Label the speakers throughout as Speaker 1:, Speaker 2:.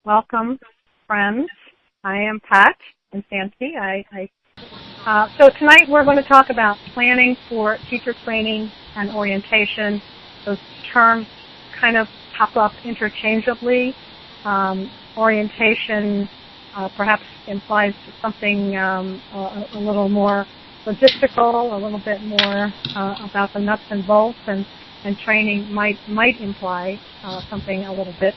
Speaker 1: Welcome, friends. I am Pat Infante. So tonight we're going to talk about planning for teacher training and orientation. Those terms kind of pop up interchangeably. Orientation perhaps implies something a little more logistical, a little bit more about the nuts and bolts, and training might imply something a little bit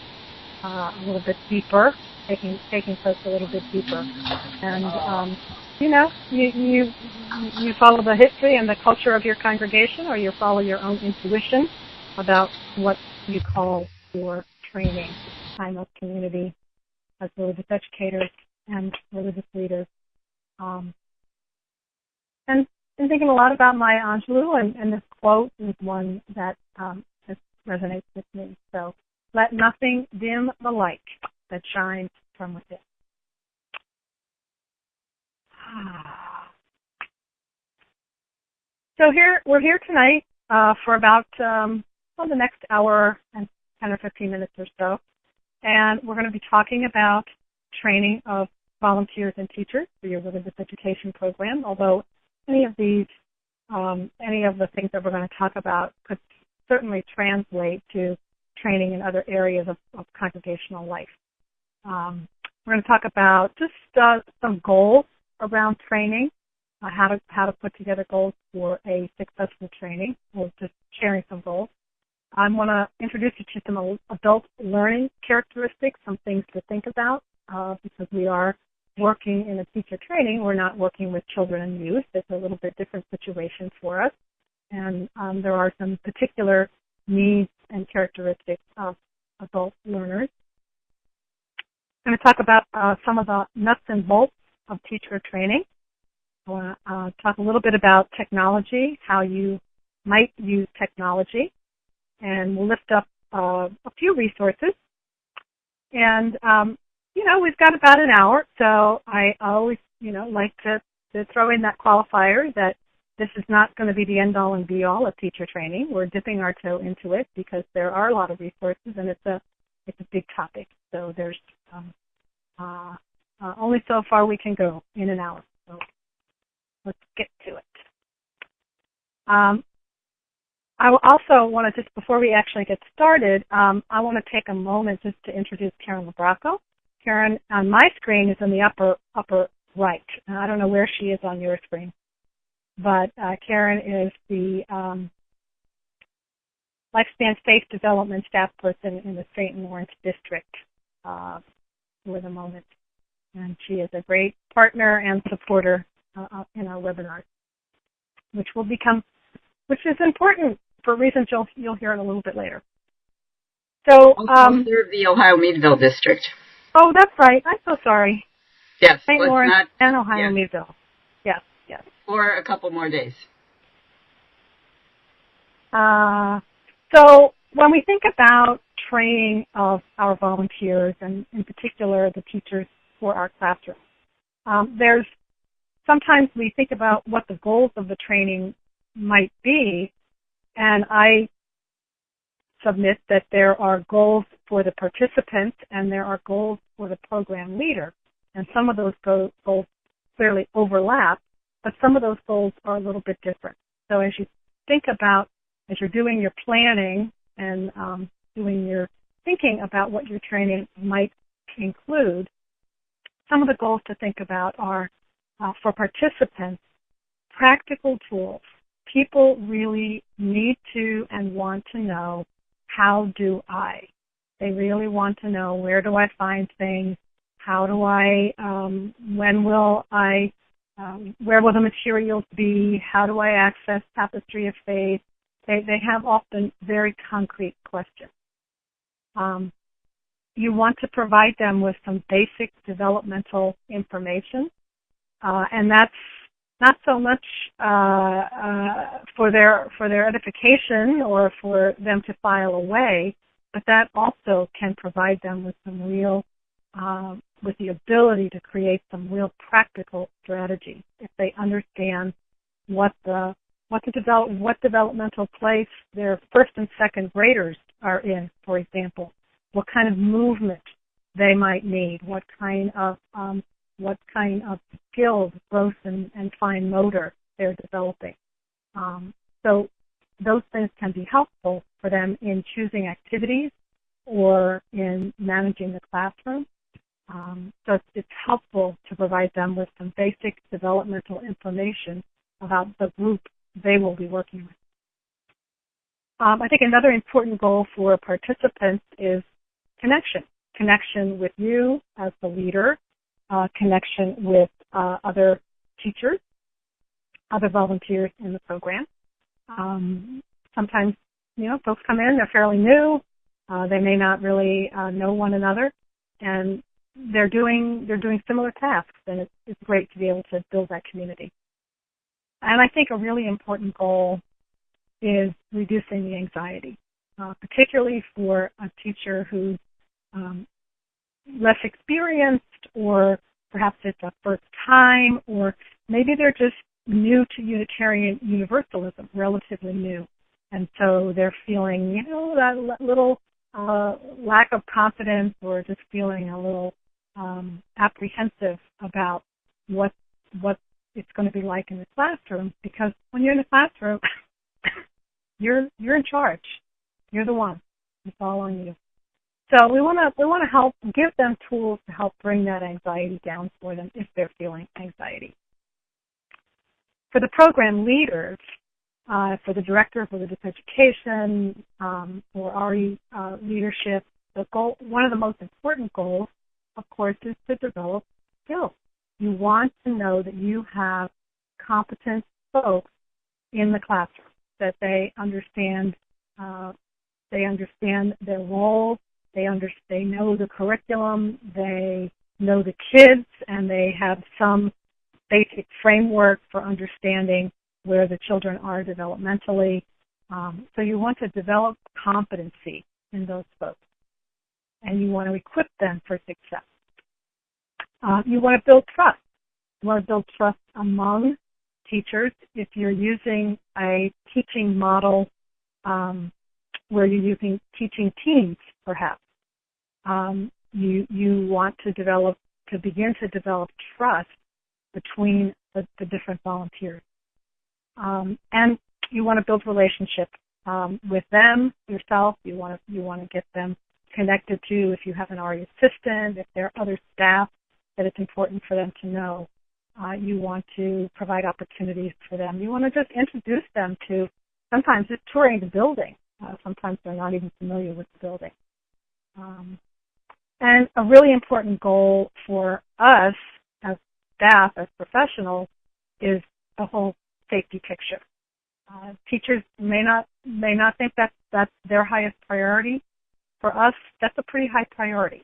Speaker 1: deeper, taking folks a little bit deeper. And you follow the history and the culture of your congregation, or you follow your own intuition about what you call for training. Time of community as religious educators and religious leaders. And been thinking a lot about Maya Angelou, and this quote is one that just resonates with me. So, let nothing dim the light that shines from within. So we're here tonight for about the next hour and 10 or 15 minutes or so, and we're going to be talking about training of volunteers and teachers for your religious education program. Although any of the things that we're going to talk about could certainly translate to training in other areas of congregational life. We're going to talk about just some goals around training, how to put together goals for a successful training, or just sharing some goals. I want to introduce you to some adult learning characteristics, some things to think about, because we are working in a teacher training. We're not working with children and youth. It's a little bit different situation for us, and there are some particular needs and characteristics of adult learners. I'm going to talk about some of the nuts and bolts of teacher training. I want to talk a little bit about technology, how you might use technology, and we'll lift up a few resources. And, we've got about an hour, so I always, like to throw in that qualifier that this is not going to be the end-all and be-all of teacher training. We're dipping our toe into it because there are a lot of resources, and it's a big topic. So there's only so far we can go in an hour. So let's get to it. I also want to, just before we actually get started, I want to take a moment just to introduce Karen Labraco. Karen, on my screen, is in the upper right. I don't know where she is on your screen, but Karen is the Lifespan Faith Development staff person in the St. Lawrence District for the moment, and she is a great partner and supporter in our webinars, which is important for reasons you'll hear in a little bit later. So,
Speaker 2: also serve the Ohio Meadville District.
Speaker 1: Oh, that's right. I'm so sorry.
Speaker 2: Yes,
Speaker 1: St. Lawrence and Ohio Meadville. Yes.
Speaker 2: For a couple more days.
Speaker 1: So when we think about training of our volunteers, and in particular the teachers for our classroom, sometimes we think about what the goals of the training might be, and I submit that there are goals for the participants and there are goals for the program leader. And some of those goals clearly overlap, but some of those goals are a little bit different. So as you're doing your planning and doing your thinking about what your training might include, some of the goals to think about are, for participants, practical tools. People really need to and want to know, how do I? They really want to know, where do I find things? How do I, when will I, where will the materials be? How do I access Tapestry of Faith? They have often very concrete questions. You want to provide them with some basic developmental information, and that's not so much for their edification or for them to file away, but that also can provide them with some real, with the ability to create some real practical strategy if they understand what developmental place their first and second graders are in, for example. What kind of movement they might need, what kind of skills, growth and fine motor they're developing. So those things can be helpful for them in choosing activities or in managing the classroom. So it's helpful to provide them with some basic developmental information about the group they will be working with. I think another important goal for participants is connection with you as the leader, connection with other teachers, other volunteers in the program. Sometimes, folks come in, they're fairly new, they may not really know one another, and they're doing similar tasks, and it's great to be able to build that community. And I think a really important goal is reducing the anxiety, particularly for a teacher who's less experienced, or perhaps it's a first time, or maybe they're just new to Unitarian Universalism, relatively new. And so they're feeling, that little lack of confidence, or just feeling a little apprehensive about what it's going to be like in the classroom, because when you're in the classroom, you're in charge. You're the one. It's all on you. So we want to help give them tools to help bring that anxiety down for them if they're feeling anxiety. For the program leaders, for the director, for the district education, for RE leadership, one of the most important goals, of course, is to develop skills. You want to know that you have competent folks in the classroom, that they understand their role, they know the curriculum, they know the kids, and they have some basic framework for understanding where the children are developmentally. So you want to develop competency in those folks, and you want to equip them for success. You want to build trust. You want to build trust among teachers. If you're using a teaching model where you're using teaching teams, perhaps, you want to begin to develop trust between the different volunteers. And you want to build relationship with them, yourself. You want to get them connected to, if you have an RE assistant, if there are other staff that it's important for them to know. You want to provide opportunities for them. You want to just introduce them to, sometimes just touring the building. Sometimes they're not even familiar with the building. And a really important goal for us as staff, as professionals, is the whole safety picture. Teachers may not think that's their highest priority. For us, that's a pretty high priority.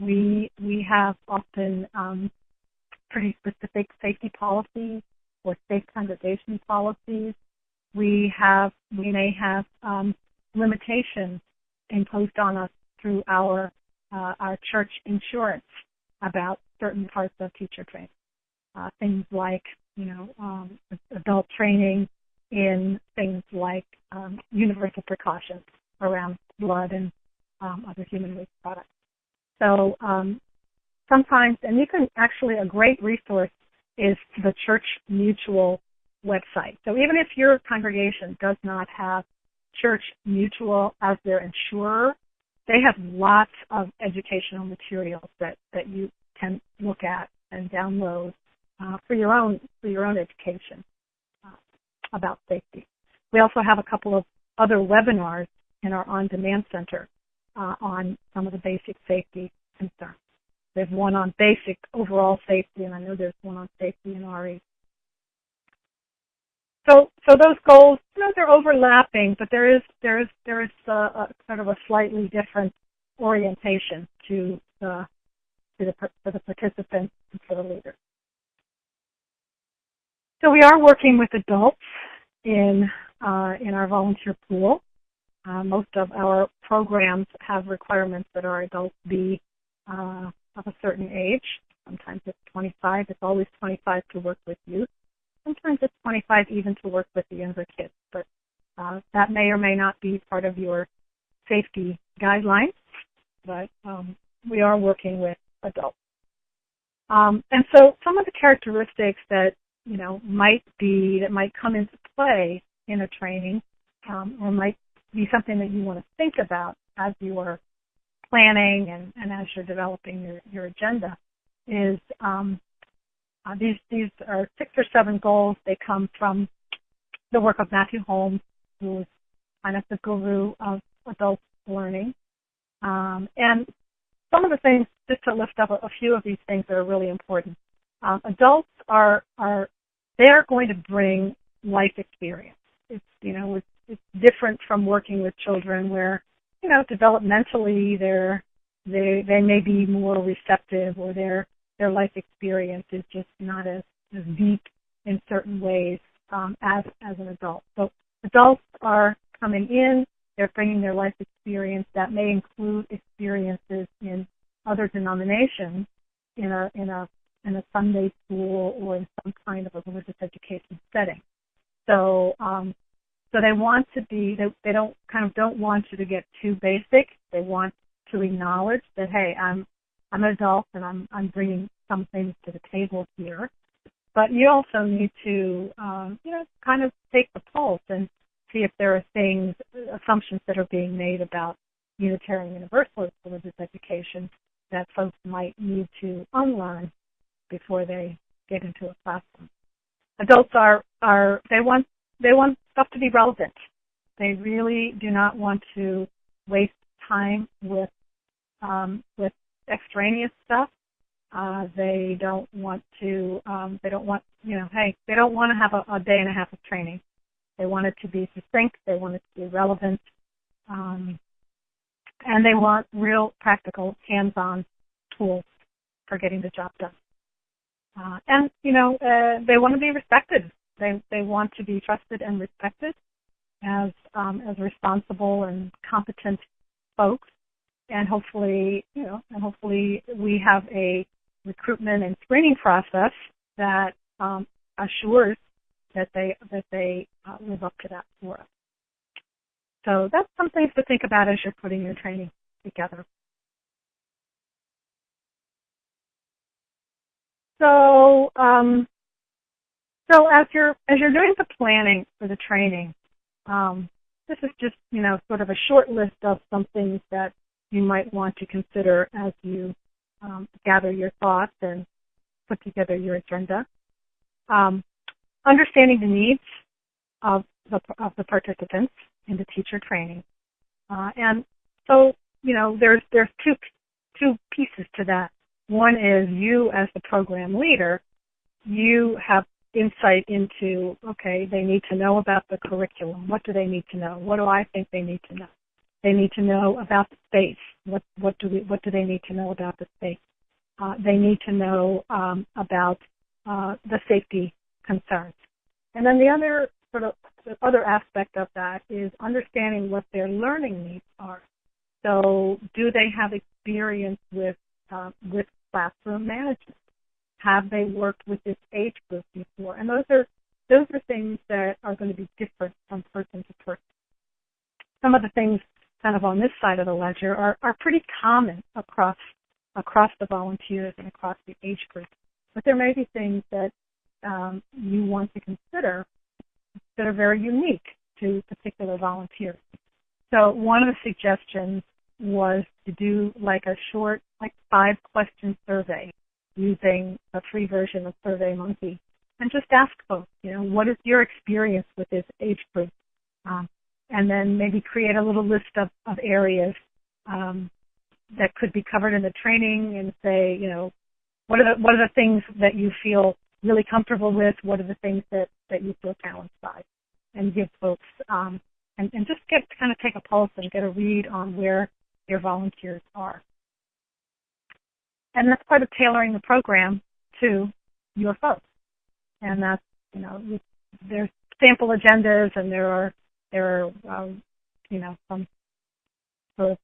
Speaker 1: We have often pretty specific safety policies or safe congregation policies. We may have limitations imposed on us through our church insurance about certain parts of teacher training. Things like, adult training in things like universal precautions around blood and other human waste products. So sometimes, and you can actually, a great resource is the Church Mutual website. So even if your congregation does not have Church Mutual as their insurer, they have lots of educational materials that you can look at and download for your own education about safety. We also have a couple of other webinars in our on-demand center on some of the basic safety concerns. There's one on basic overall safety, and I know there's one on safety in RE. So those goals, they're overlapping, but there is a sort of a slightly different orientation for the participants and for the leaders. So we are working with adults in our volunteer pool. Most of our programs have requirements that our adults be of a certain age. Sometimes it's 25. It's always 25 to work with youth. Sometimes it's 25 even to work with the younger kids. But that may or may not be part of your safety guidelines. But we are working with adults. And so some of the characteristics that, that might come into play in a training, or might be something that you want to think about as you are planning and as you're developing your agenda, is these are 6 or 7 goals. They come from the work of Matthew Holmes, who is kind of the guru of adult learning. And some of the things, just to lift up a few of these things that are really important. Adults they're going to bring life experience. It's different from working with children where, developmentally they may be more receptive, or their life experience is just not as deep in certain ways as an adult. So adults are coming in, they're bringing their life experience that may include experiences in other denominations, in a Sunday school or in some kind of a religious education setting. So they want to be, they don't want you to get too basic. They want to acknowledge that, hey, I'm an adult and I'm bringing some things to the table here. But you also need to, kind of take the pulse and see if there are assumptions that are being made about Unitarian Universalist religious education that folks might need to unlearn before they get into a classroom. Adults they want stuff to be relevant. They really do not want to waste time with extraneous stuff. They don't want to have a day and a half of training. They want it to be succinct. They want it to be relevant. And they want real practical hands-on tools for getting the job done. They want to be respected. They want to be trusted and respected as responsible and competent folks. And hopefully we have a recruitment and screening process that assures that they live up to that for us. So that's some things to think about as you're putting your training together. So as you're doing the planning for the training, this is just sort of a short list of some things that you might want to consider as you gather your thoughts and put together your agenda. Understanding the needs of the participants in the teacher training, and so there's two pieces to that. One is you as the program leader, you have insight into, okay, they need to know about the curriculum. What do they need to know? What do I think they need to know? They need to know about the space. What do they need to know about the space? They need to know about the safety concerns. And then the other aspect of that is understanding what their learning needs are. So, do they have experience with classroom management? Have they worked with this age group before? And those are things that are going to be different from person to person. Some of the things kind of on this side of the ledger are pretty common across the volunteers and across the age group. But there may be things that you want to consider that are very unique to particular volunteers. So one of the suggestions was to do like a short, 5-question survey using a free version of SurveyMonkey, and just ask folks, what is your experience with this age group? And then maybe create a little list of areas that could be covered in the training, and say, what are the things that you feel really comfortable with? What are the things that you feel challenged by? And give folks and just kind of take a pulse and get a read on where your volunteers are. And that's part of tailoring the program to your folks. And that's, there's sample agendas, and there are some sort of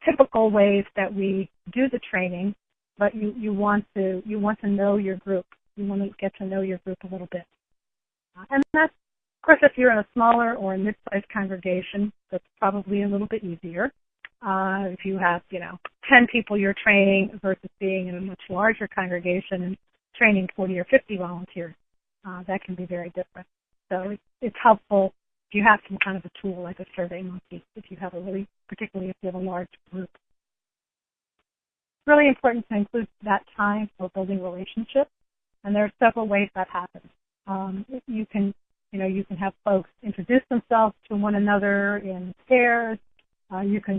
Speaker 1: typical ways that we do the training, but you want to know your group. You want to get to know your group a little bit. And that's, of course, if you're in a smaller or a mid-sized congregation, that's probably a little bit easier. if you have, 10 people you're training versus being in a much larger congregation and training 40 or 50 volunteers. That can be very different. So it's helpful if you have some kind of a tool like a SurveyMonkey, if you have particularly if you have a large group. It's really important to include that time for building relationships, and there are several ways that happens. You can have folks introduce themselves to one another in pairs. You can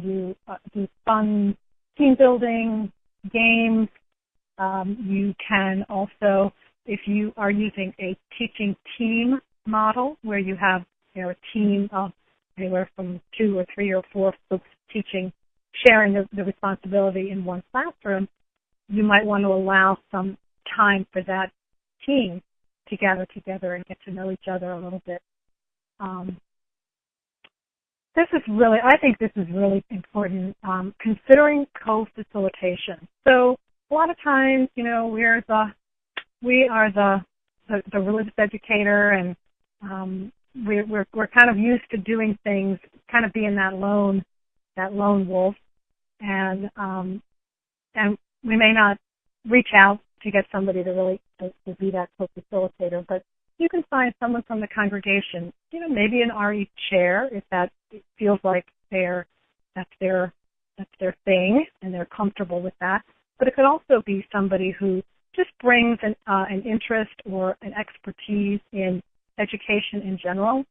Speaker 1: do fun team building games. You can also, if you are using a teaching team model where you have a team of anywhere from 2 or 3 or 4 folks teaching, sharing the responsibility in one classroom, you might want to allow some time for that team to gather together and get to know each other a little bit. I think this is really important, considering co-facilitation. So a lot of times, we are the religious educator, and we're kind of used to doing things, kind of being that lone wolf, and we may not reach out to get somebody to really to be that co-facilitator, but you can find someone from the congregation, maybe an RE chair if that feels like that's their thing and they're comfortable with that. But it could also be somebody who just brings an interest or an expertise in education in general,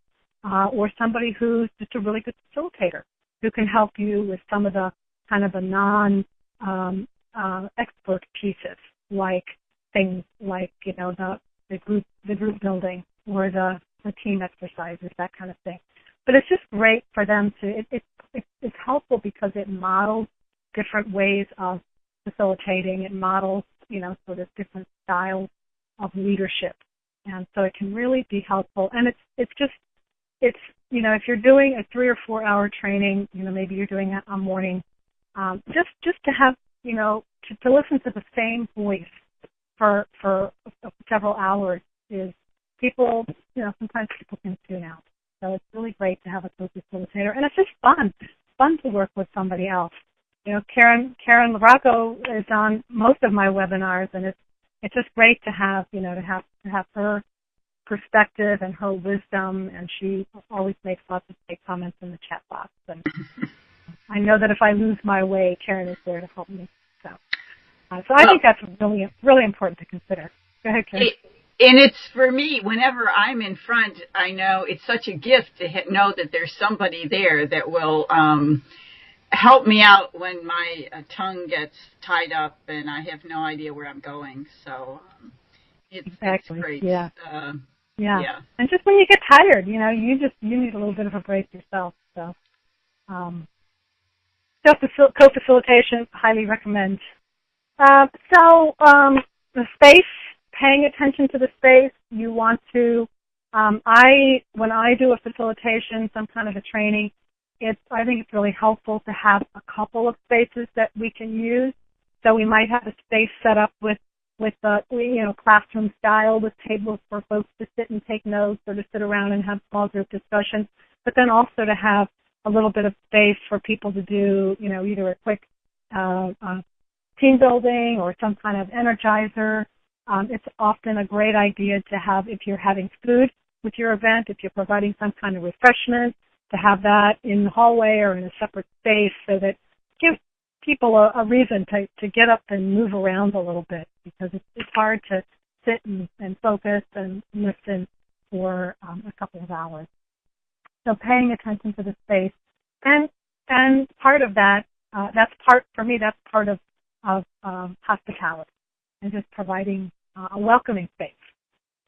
Speaker 1: or somebody who's just a really good facilitator who can help you with some of the kind of the non-expert pieces, like things like the group building or the team exercises, that kind of thing. But it's just great for them to. It's helpful because it models different ways of facilitating. It models sort of different styles of leadership, and so it can really be helpful. And it's if you're doing a 3 or 4 hour training, maybe you're doing it a morning, just to have to listen to the same voice for several hours is sometimes people can tune out. So it's really great to have a co-facilitator, and it's just fun to work with somebody else. Karen LaRocco is on most of my webinars, and it's just great to have her perspective and her wisdom, and she always makes lots of great comments in the chat box. And I know that if I lose my way, Karen is there to help me. So I think that's really, really important to consider. Go ahead, Karen.
Speaker 2: And it's for me, whenever I'm in front, I know it's such a gift to know that there's somebody there that will help me out when my tongue gets tied up and I have no idea where I'm going. So it's great.
Speaker 1: Yeah. Yeah. And just when you get tired, you need a little bit of a break yourself. So co-facilitation, highly recommend. The space, paying attention to the space, you want to, when I do a facilitation, some kind of a training, I think it's really helpful to have a couple of spaces that we can use. So we might have a space set up with classroom style with tables for folks to sit and take notes or to sit around and have small group discussions, but then also to have a little bit of space for people to do, either a quick team building or some kind of energizer. It's often a great idea to have, if you're having food with your event, if you're providing some kind of refreshment, to have that in the hallway or in a separate space so that gives people a reason to get up and move around a little bit, because it's hard to sit and focus and listen for a couple of hours. So paying attention to the space, and part of that, that's part of hospitality, and just providing a welcoming space.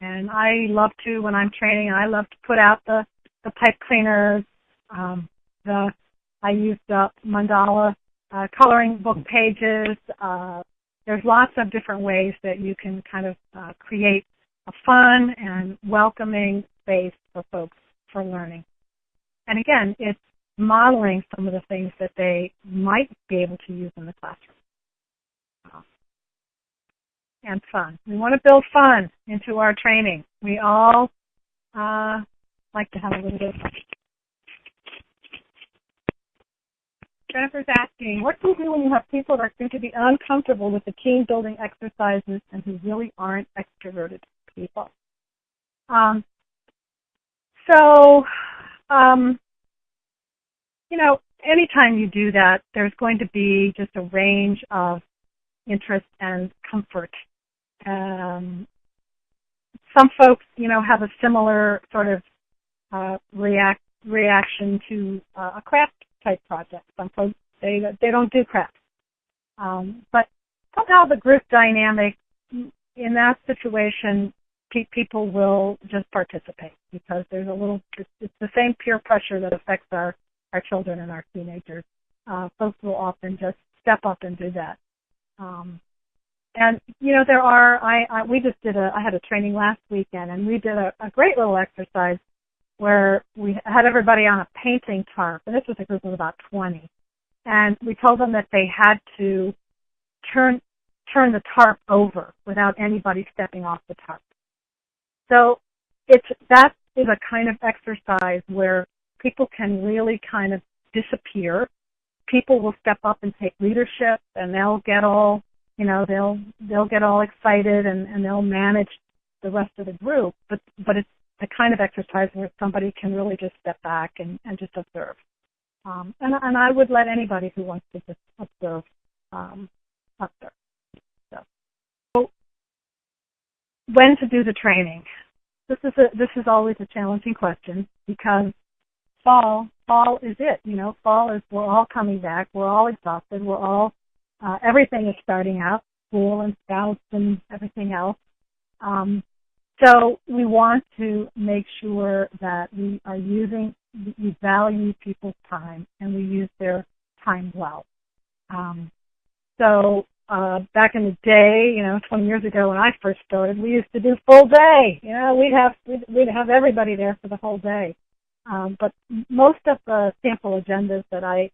Speaker 1: And I love to, when I'm training, I love to put out the pipe cleaners. I use the mandala coloring book pages. There's lots of different ways that you can kind of create a fun and welcoming space for folks for learning. And again, it's modeling some of the things that they might be able to use in the classroom. And fun. We want to build fun into our training. We all like to have a little bit of fun. Jennifer's asking, what do you do when you have people that seem to be uncomfortable with the team-building exercises and who really aren't extroverted people? So, anytime you do that, there's going to be just a range of interest and comfort. Some folks, have a similar sort of reaction to a craft type project. Some folks say that they don't do crafts. But somehow the group dynamic in that situation, people will just participate because there's it's the same peer pressure that affects our children and our teenagers. Folks will often just step up and do that. And I had a training last weekend, and we did a great little exercise where we had everybody on a painting tarp, and this was a group of about 20. And we told them that they had to turn the tarp over without anybody stepping off the tarp. So that is a kind of exercise where people can really kind of disappear. People will step up and take leadership, and they'll get all, they'll get all excited and they'll manage the rest of the group. But it's the kind of exercise where somebody can really just step back and just observe. And I would let anybody who wants to just observe observe. So when to do the training? This is always a challenging question because fall is it. Fall is we're all coming back. We're all exhausted. We're all everything is starting out, school and scouts and everything else. So we want to make sure that we value people's time and we use their time well. So back in the day, 20 years ago when I first started, we used to do full day. We'd have everybody there for the whole day. But most of the sample agendas that I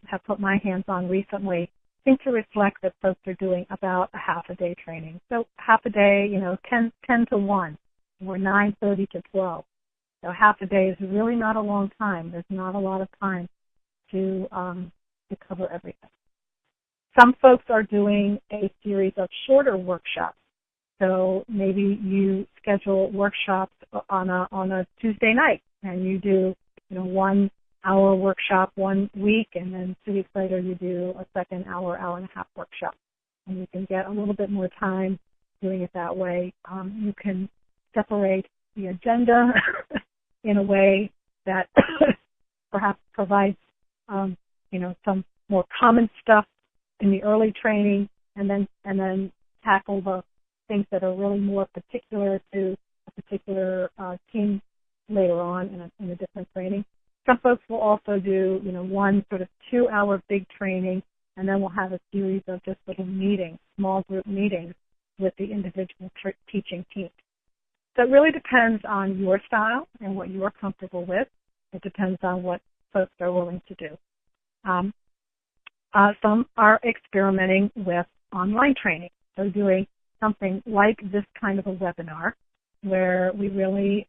Speaker 1: have put my hands on recently seem to reflect that folks are doing about a half a day training. So half a day, 10 to 1, or 9:30 to 12. So half a day is really not a long time. There's not a lot of time to cover everything. Some folks are doing a series of shorter workshops. So maybe you schedule workshops on a Tuesday night, and you do 1 hour workshop 1 week, and then 2 weeks later you do a second hour and a half workshop. And you can get a little bit more time doing it that way. You can separate the agenda in a way that perhaps provides some more common stuff in the early training, and then tackle the things that are really more particular to a particular team later on in a different training. Some folks will also do, one sort of 2-hour big training, and then we'll have a series of just little meetings, small group meetings with the individual teaching team. So it really depends on your style and what you are comfortable with. It depends on what folks are willing to do. Some are experimenting with online training, so doing something like this kind of a webinar where we really,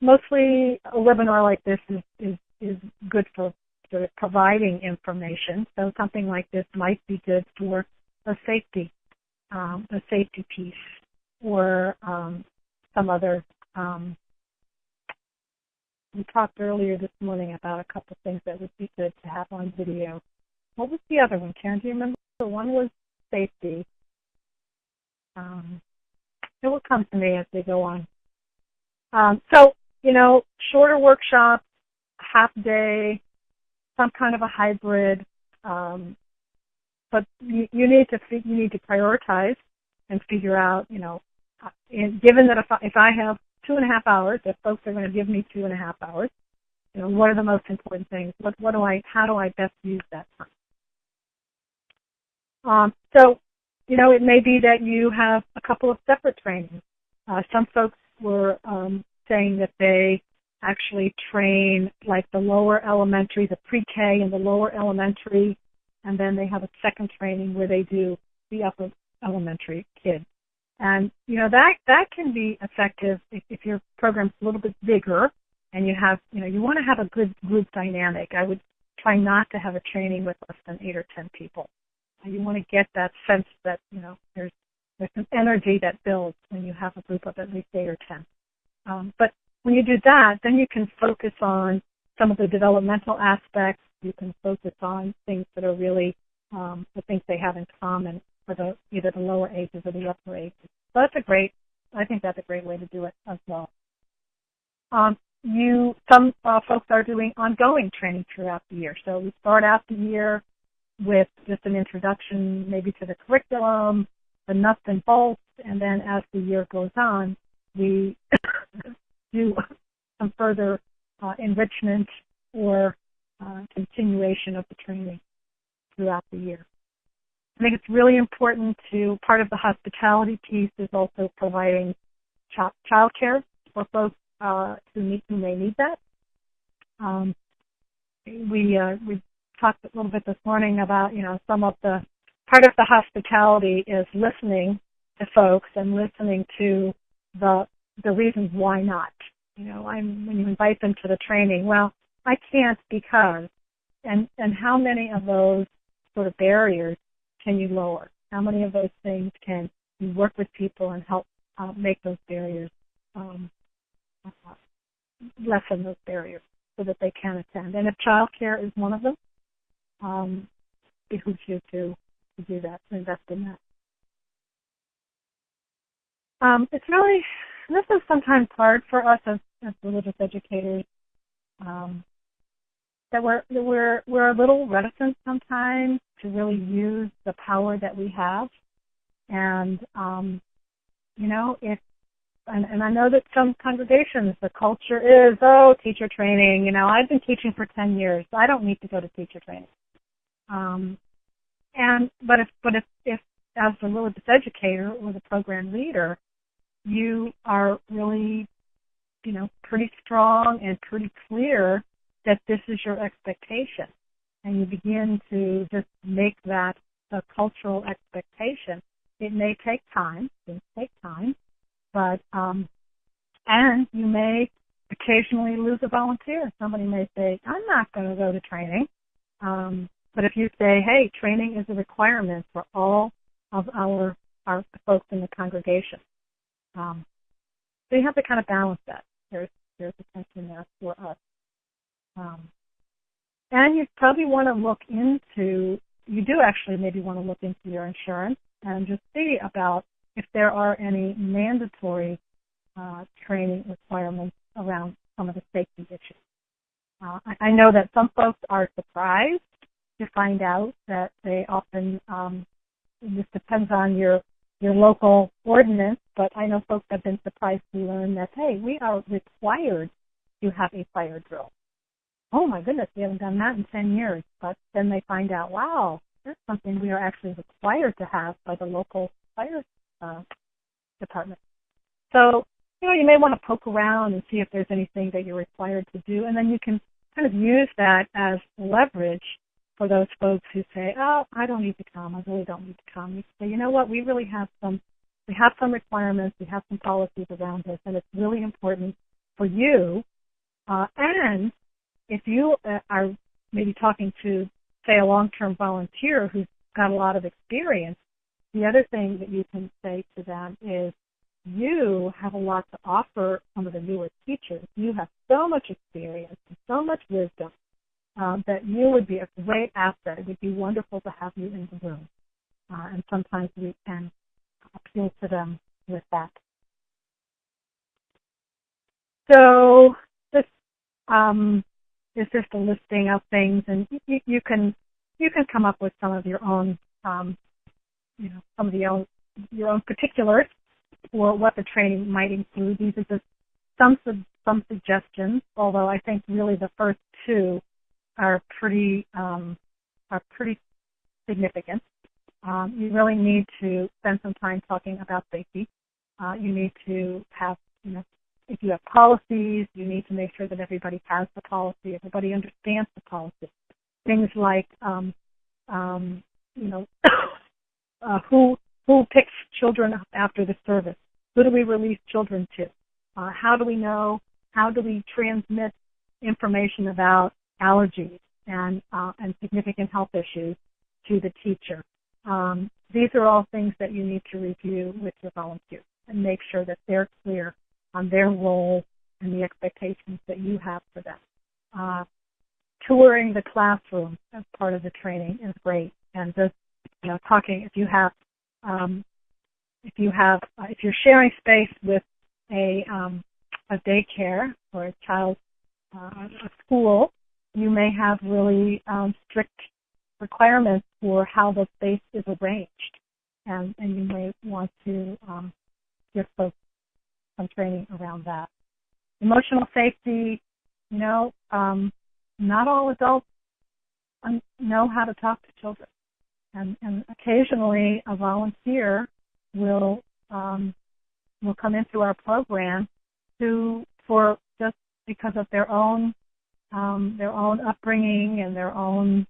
Speaker 1: mostly a webinar like this is good for sort of providing information. So something like this might be good for the safety piece, or some other. We talked earlier this morning about a couple of things that would be good to have on video. What was the other one, Karen? Do you remember? One was safety. It will come to me as we go on. So, shorter workshops, half day, some kind of a hybrid. But you need to prioritize and figure out, given that if I have 2.5 hours, if folks are going to give me 2.5 hours, what are the most important things? How do I best use that time? So, it may be that you have a couple of separate trainings. Some folks were saying that they actually train like the lower elementary, the pre-K and the lower elementary, and then they have a second training where they do the upper elementary kids. And, that can be effective if your program's a little bit bigger and you have, you want to have a good group dynamic. I would try not to have a training with less than 8 or 10 people. You want to get that sense that, there's some energy that builds when you have a group of at least 8 or 10. But when you do that, then you can focus on some of the developmental aspects. You can focus on things that are really the things they have in common for either the lower ages or the upper ages. So I think that's a great way to do it as well. Some folks are doing ongoing training throughout the year. So we start out the year with just an introduction maybe to the curriculum, the nuts and bolts, and then as the year goes on, we do some further enrichment or continuation of the training throughout the year. I think it's really important part of the hospitality piece is also providing child care for folks who may need that. We talked a little bit this morning about, some of the part of the hospitality is listening to folks and listening to the reasons why not. When you invite them to the training, well, I can't because, and how many of those sort of barriers can you lower? How many of those things can you work with people and help make those barriers, lessen those barriers so that they can attend? And if child care is one of them, behooves you to do that, to invest in that. It's really, this is sometimes hard for us as religious educators, that we're a little reticent sometimes to really use the power that we have. And, and I know that some congregations, the culture is, teacher training, I've been teaching for 10 years. I don't need to go to teacher training. But if as the religious educator or the program leader, you are really, pretty strong and pretty clear that this is your expectation, and you begin to just make that a cultural expectation. It may take time, but and you may occasionally lose a volunteer. Somebody may say, I'm not going to go to training. But if you say, hey, training is a requirement for all of our folks in the congregation. So you have to kind of balance that. There's a tension there for us. And you probably want to look into your insurance and just see about if there are any mandatory training requirements around some of the safety issues. I know that some folks are surprised to find out that they often, this depends on your local ordinance, but I know folks have been surprised to learn that, hey, we are required to have a fire drill. Oh my goodness, we haven't done that in 10 years. But then they find out, wow, that's something we are actually required to have by the local fire department. So, you may want to poke around and see if there's anything that you're required to do, and then you can kind of use that as leverage for those folks who say, oh, I don't need to come, I really don't need to come. You say, you know what, we have some requirements, we have some policies around this, and it's really important for you. And if you are maybe talking to, say, a long-term volunteer who's got a lot of experience, the other thing that you can say to them is, you have a lot to offer some of the newer teachers. You have so much experience and so much wisdom that you would be a great asset. It would be wonderful to have you in the room. And sometimes we can appeal to them with that. So this is just a listing of things, and you can come up with some of your own, some of your own particulars for what the training might include. These are just some suggestions, although I think really the first two are pretty significant. You really need to spend some time talking about safety. You need to have, if you have policies, you need to make sure that everybody has the policy, everybody understands the policy. Things like, who picks children up after the service? Who do we release children to? How do we know? How do we transmit information about allergies? and significant health issues to the teacher. These are all things that you need to review with your volunteers and make sure that they're clear on their role and the expectations that you have for them. Touring the classroom as part of the training is great, and just talking if you're sharing space with a daycare or a school, you may have really strict requirements for how the space is arranged, and you may want to give folks some training around that. Emotional safety, not all adults know how to talk to children, and occasionally a volunteer will come into our program for just because of their own upbringing and their own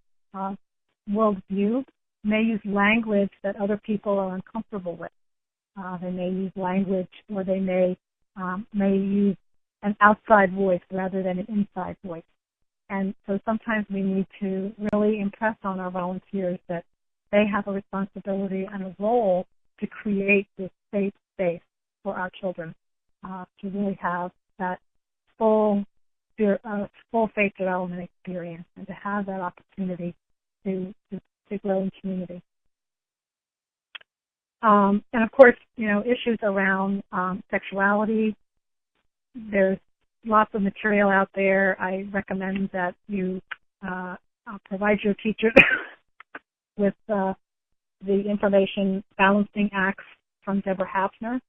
Speaker 1: worldview, may use language that other people are uncomfortable with. They may use language, or they may use an outside voice rather than an inside voice. And so sometimes we need to really impress on our volunteers that they have a responsibility and a role to create this safe space for our children to really have that full faith development experience and to have that opportunity to grow in community. And of course, issues around sexuality. There's lots of material out there. I recommend that you provide your teachers with the information Balancing Acts from Deborah Hafner,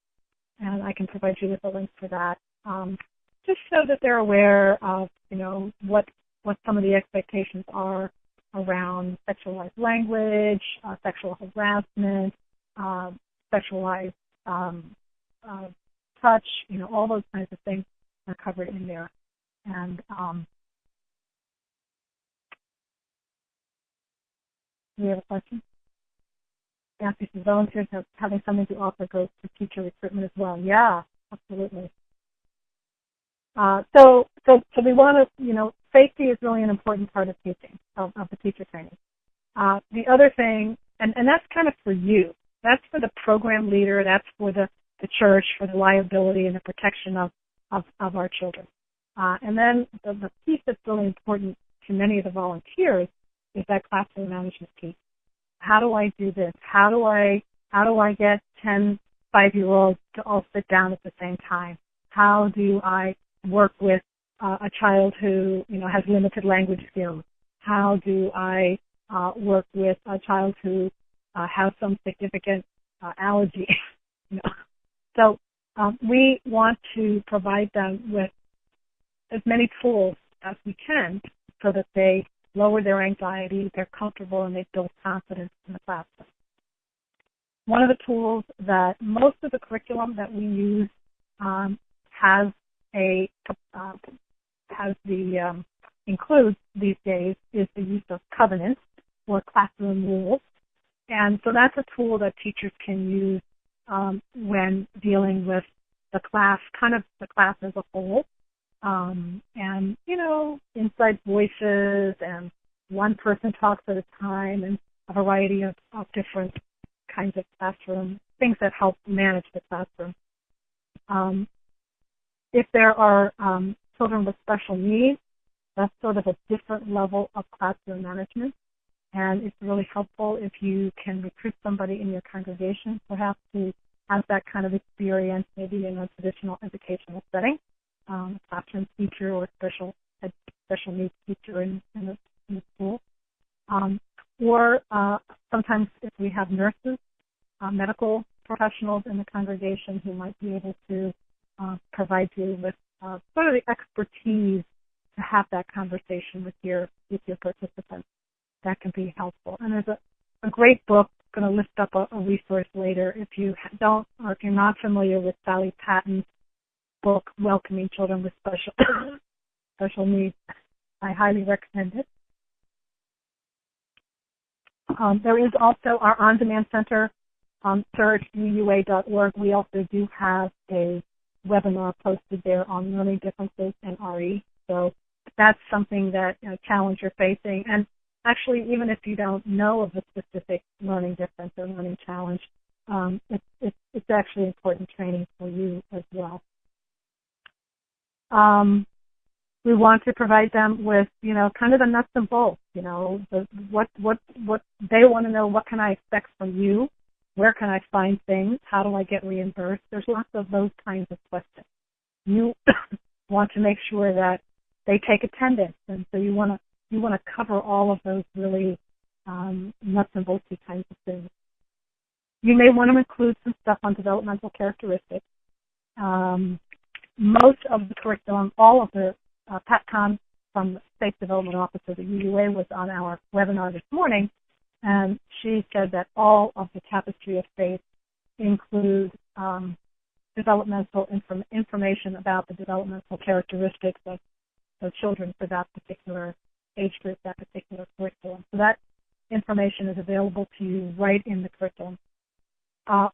Speaker 1: and I can provide you with a link for that, just so that they're aware of, what some of the expectations are around sexualized language, sexual harassment, sexualized touch, all those kinds of things are covered in there. And do you have a question? Nancy says volunteers having something to offer goes to teacher recruitment as well. Yeah, absolutely. So we want to, safety is really an important part of teaching, of the teacher training. The other thing, and that's kind of for you, that's for the program leader, that's for the church, for the liability and the protection of our children. And then the piece that's really important to many of the volunteers is that classroom management piece. How do I do this? How do I get 10 5-year-olds to all sit down at the same time? How do I work with a child who, has limited language skills? How do I work with a child who has some significant allergy? So we want to provide them with as many tools as we can so that they lower their anxiety, they're comfortable, and they build confidence in the classroom. One of the tools that most of the curriculum that we use includes these days is the use of covenants or classroom rules. And so that's a tool that teachers can use when dealing with the class, kind of the class as a whole. And, inside voices, and one person talks at a time, and a variety of different kinds of classroom things that help manage the classroom. If there are children with special needs, that's sort of a different level of classroom management, and it's really helpful if you can recruit somebody in your congregation, perhaps to have that kind of experience, maybe in a traditional educational setting, a classroom teacher or special needs teacher in the school. Or sometimes if we have nurses, medical professionals in the congregation who might be able to provide you with sort of the expertise to have that conversation with your participants. That can be helpful. And there's a great book. I'm going to list up a resource later. If you don't, or if you're not familiar with Sally Patton's book, Welcoming Children with Special Needs, I highly recommend it. There is also our on-demand center, search.uua.org. We also do have a webinar posted there on learning differences and RE. So that's something that challenge you're facing. And actually, even if you don't know of a specific learning difference or learning challenge, it's actually important training for you as well. We want to provide them with, kind of the nuts and bolts, what they want to know. What can I expect from you? Where can I find things? How do I get reimbursed? There's lots of those kinds of questions. You want to make sure that they take attendance, and so you want to cover all of those really nuts and boltsy kinds of things. You may want to include some stuff on developmental characteristics. Most of the curriculum, all of the Pat Kahn from the State Development Office of the UUA was on our webinar this morning, and she said that all of the Tapestry of Faith include developmental information about the developmental characteristics of children for that particular age group, that particular curriculum. So that information is available to you right in the curriculum.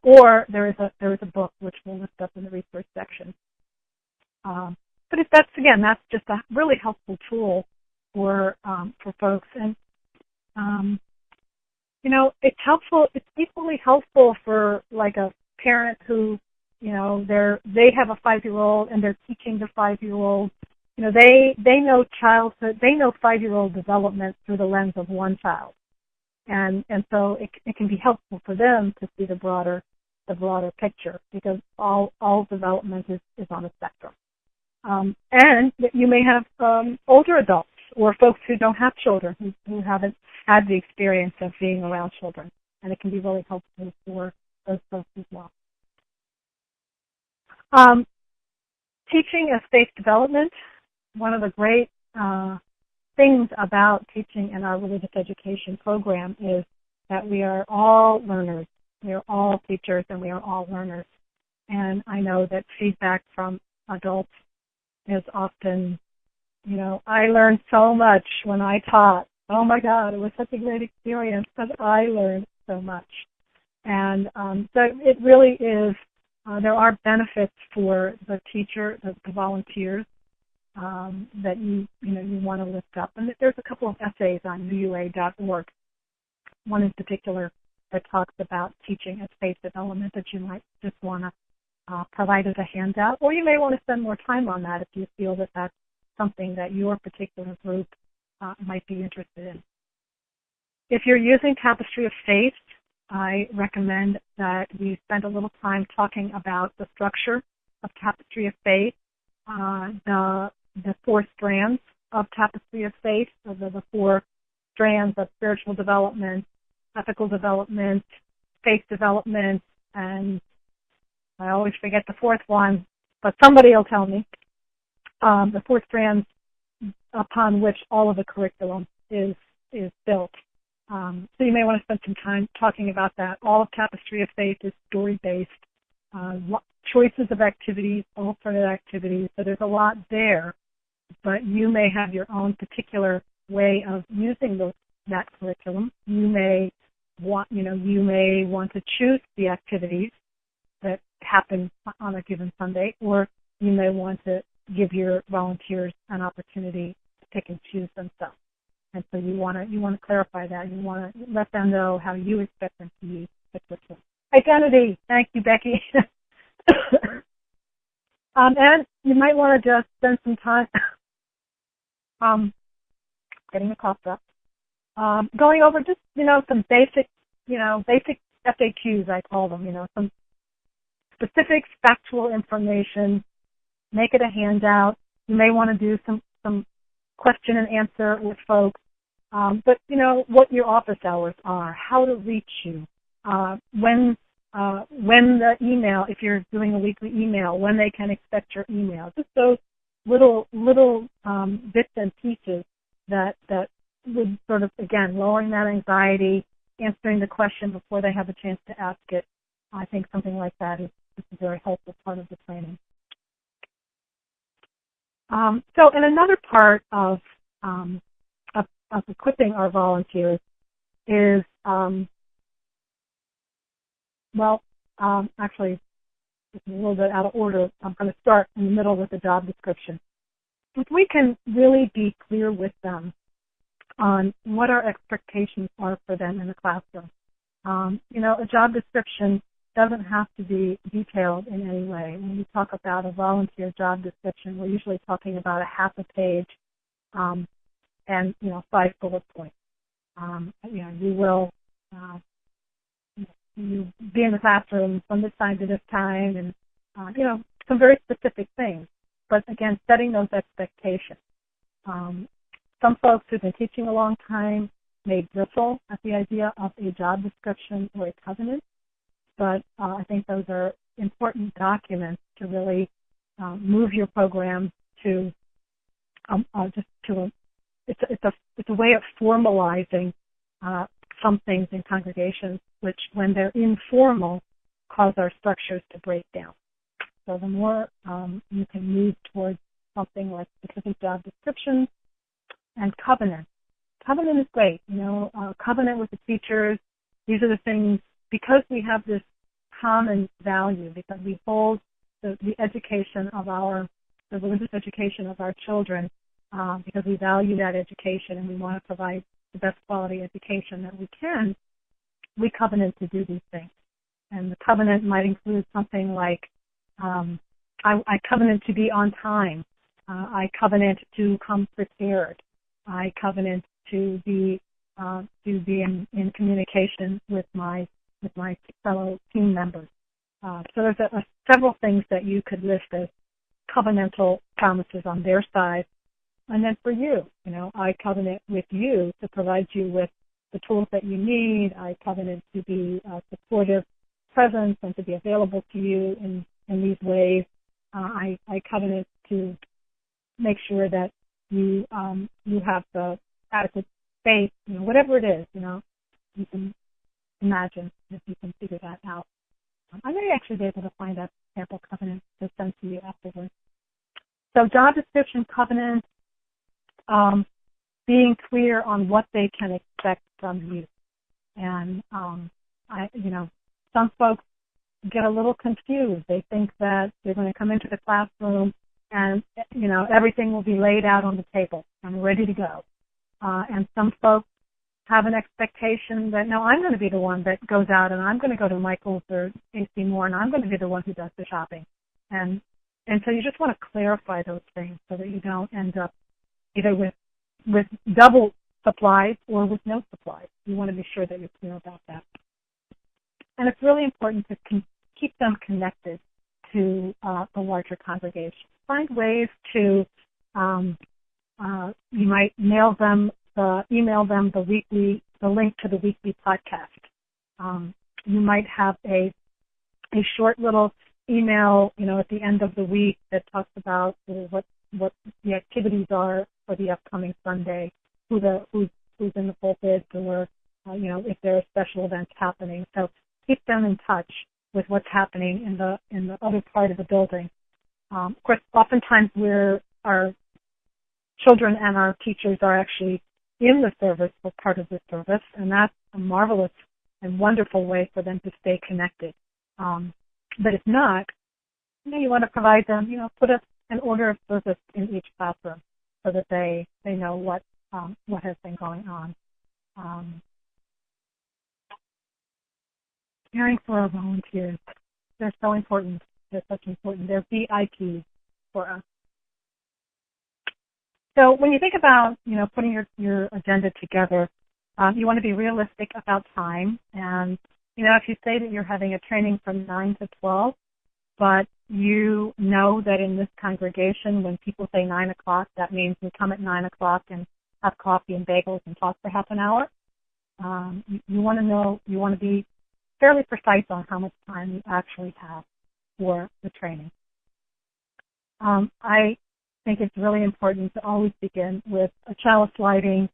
Speaker 1: Or there is a book which we'll list up in the resource section. But if that's just a really helpful tool for folks. And it's helpful. It's equally helpful for like a parent who, they have a 5-year-old and they're teaching the 5-year-old. They know childhood. They know 5-year-old development through the lens of one child, and so it can be helpful for them to see the broader picture, because all development is on a spectrum. And you may have older adults or folks who don't have children, who haven't had the experience of being around children, and it can be really helpful for those folks as well. Teaching as faith development, one of the great things about teaching in our religious education program is that we are all learners. We are all teachers, and we are all learners. And I know that feedback from adults is often, I learned so much when I taught. Oh my God, it was such a great experience because I learned so much. And so it really is, there are benefits for the teacher, the volunteers, that you want to lift up. And there's a couple of essays on UUA.org. One in particular that talks about teaching as faith development that you might just want to provide as a handout, or you may want to spend more time on that if you feel that that's something that your particular group might be interested in. If you're using Tapestry of Faith, I recommend that we spend a little time talking about the structure of Tapestry of Faith, the 4 strands of Tapestry of Faith, so the 4 strands of spiritual development, ethical development, faith development, and I always forget the 4th one, but somebody will tell me. The 4 strands upon which all of the curriculum is built. So you may want to spend some time talking about that. All of Tapestry of Faith is story-based. Choices of activities, alternate activities, so there's a lot there, but you may have your own particular way of using that curriculum. You may want to choose the activities that happen on a given Sunday, or you may want to give your volunteers an opportunity to pick and choose themselves. And so you want to clarify that. You want to let them know how you expect them to use the curriculum. Identity. Thank you, Becky. And you might want to just spend some time getting the cough up, going over just some basic FAQs, I call them. Some specific factual information. Make it a handout. You may want to do some question and answer with folks. But what your office hours are, how to reach you, when the email, if you're doing a weekly email, when they can expect your email. Just those little bits and pieces that would sort of, again, lowering that anxiety, answering the question before they have a chance to ask it. I think something like that is a very helpful part of the training. So, and another part of equipping our volunteers is, actually, it's a little bit out of order. I'm going to start in the middle with the job description. if we can really be clear with them on what our expectations are for them in the classroom. A job description doesn't have to be detailed in any way. When we talk about a volunteer job description, we're usually talking about a half a page and 5 bullet points. You will you be in the classroom from this time to this time, and some very specific things. But again, setting those expectations. Some folks who've been teaching a long time may bristle at the idea of a job description or a covenant, but I think those are important documents to really move your program to it's a way of formalizing some things in congregations, which, when they're informal, cause our structures to break down. So the more you can move towards something like specific job descriptions and covenant. Covenant is great. Covenant with the teachers. These are the things, because we have this common value, because we hold the education of the religious education of our children, because we value that education and we want to provide the best quality education that we can, we covenant to do these things. And the covenant might include something like, I covenant to be on time. I covenant to come prepared. I covenant to be in communication with my fellow team members. So there's several things that you could list as covenantal promises on their side. And then for you, I covenant with you to provide you with the tools that you need. I covenant to be a supportive presence and to be available to you in these ways. I covenant to make sure that you have the adequate space, whatever it is, you can imagine if you can figure that out. I may actually be able to find that sample covenant to send to you afterwards. So job description, covenant, being clear on what they can expect from you. And, some folks get a little confused. They think that they're going to come into the classroom and, everything will be laid out on the table and ready to go. And some folks have an expectation that, no, I'm going to be the one that goes out and I'm going to go to Michael's or AC Moore and I'm going to be the one who does the shopping. And so you just want to clarify those things so that you don't end up either with double supplies or with no supplies. You want to be sure that you're clear about that. And it's really important to keep them connected to the larger congregation. Find ways to, you might email them the link to the weekly podcast. You might have a short little email, at the end of the week that talks about what the activities are for the upcoming Sunday, who's in the pulpit, or if there are special events happening. So keep them in touch with what's happening in the other part of the building. Of course, oftentimes our children and our teachers are actually in the service for part of the service, and that's a marvelous and wonderful way for them to stay connected. But if not, you want to provide them, put an order of service in each classroom so that they know what has been going on. Caring for our volunteers. They're so important. They're such important. They're VIPs for us. So when you think about, putting your agenda together, you want to be realistic about time. And, if you say that you're having a training from 9 to 12, but you know that in this congregation, when people say 9 o'clock, that means we come at 9 o'clock and have coffee and bagels and talk for half an hour. You want to be fairly precise on how much time you actually have for the training. I think it's really important to always begin with a chalice lighting,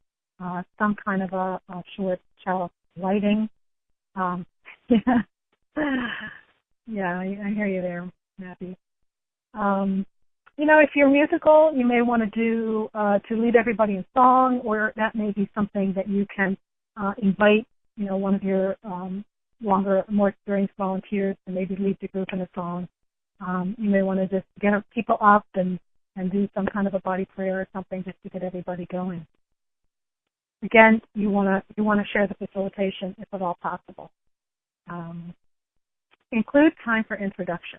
Speaker 1: some kind of a short chalice lighting. Yeah, I hear you there, Matthew. If you're musical, you may want to do to lead everybody in song, or that may be something that you can invite, one of your longer, more experienced volunteers to maybe lead the group in a song. You may want to just get people up and and do some kind of a body prayer or something just to get everybody going. Again, you want to share the facilitation if at all possible. Include time for introduction.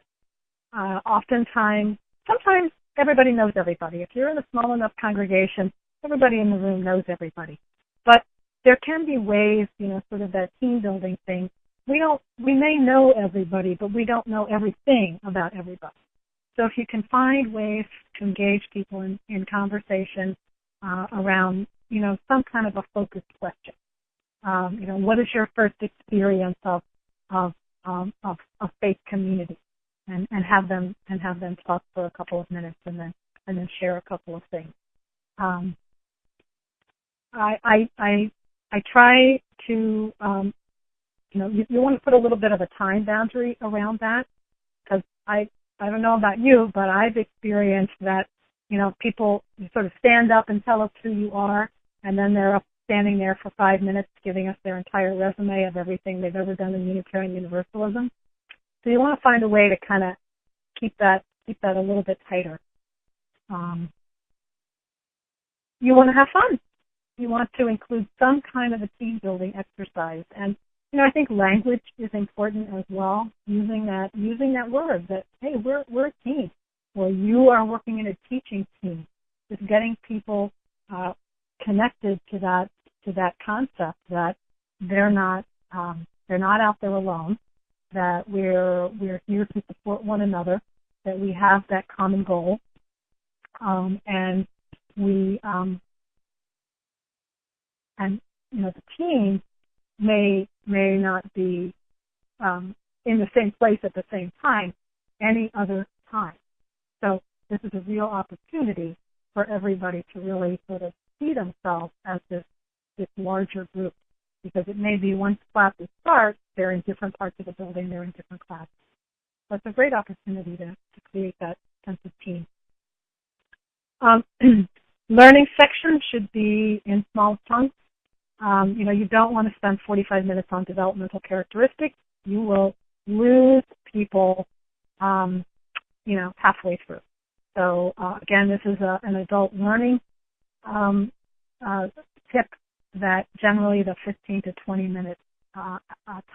Speaker 1: Sometimes everybody knows everybody. If you're in a small enough congregation, everybody in the room knows everybody. But there can be ways, sort of that team building thing. We may know everybody, but we don't know everything about everybody. So if you can find ways to engage people in conversation around, some kind of a focused question. What is your first experience of faith community? And have them talk for a couple of minutes and then share a couple of things. I try to you want to put a little bit of a time boundary around that, because I don't know about you, but I've experienced that people sort of stand up and tell us who you are, and then they're up standing there for 5 minutes giving us their entire resume of everything they've ever done in Unitarian Universalism. So you want to find a way to kind of keep that a little bit tighter. You want to have fun. You want to include some kind of a team building exercise, and I think language is important as well. Using that word that, hey, we're a team, or you are working in a teaching team. Just getting people connected to that concept that they're not out there alone, that we're here to support one another, that we have that common goal, and we the team may not be in the same place at the same time any other time. So this is a real opportunity for everybody to really sort of see themselves as this larger group, because it may be once classes start, they're in different parts of the building, they're in different classes. So it's a great opportunity to create that sense of team. Learning sections should be in small chunks. You don't want to spend 45 minutes on developmental characteristics. You will lose people, halfway through. So, again, this is an adult learning tip that generally the 15 to 20 minute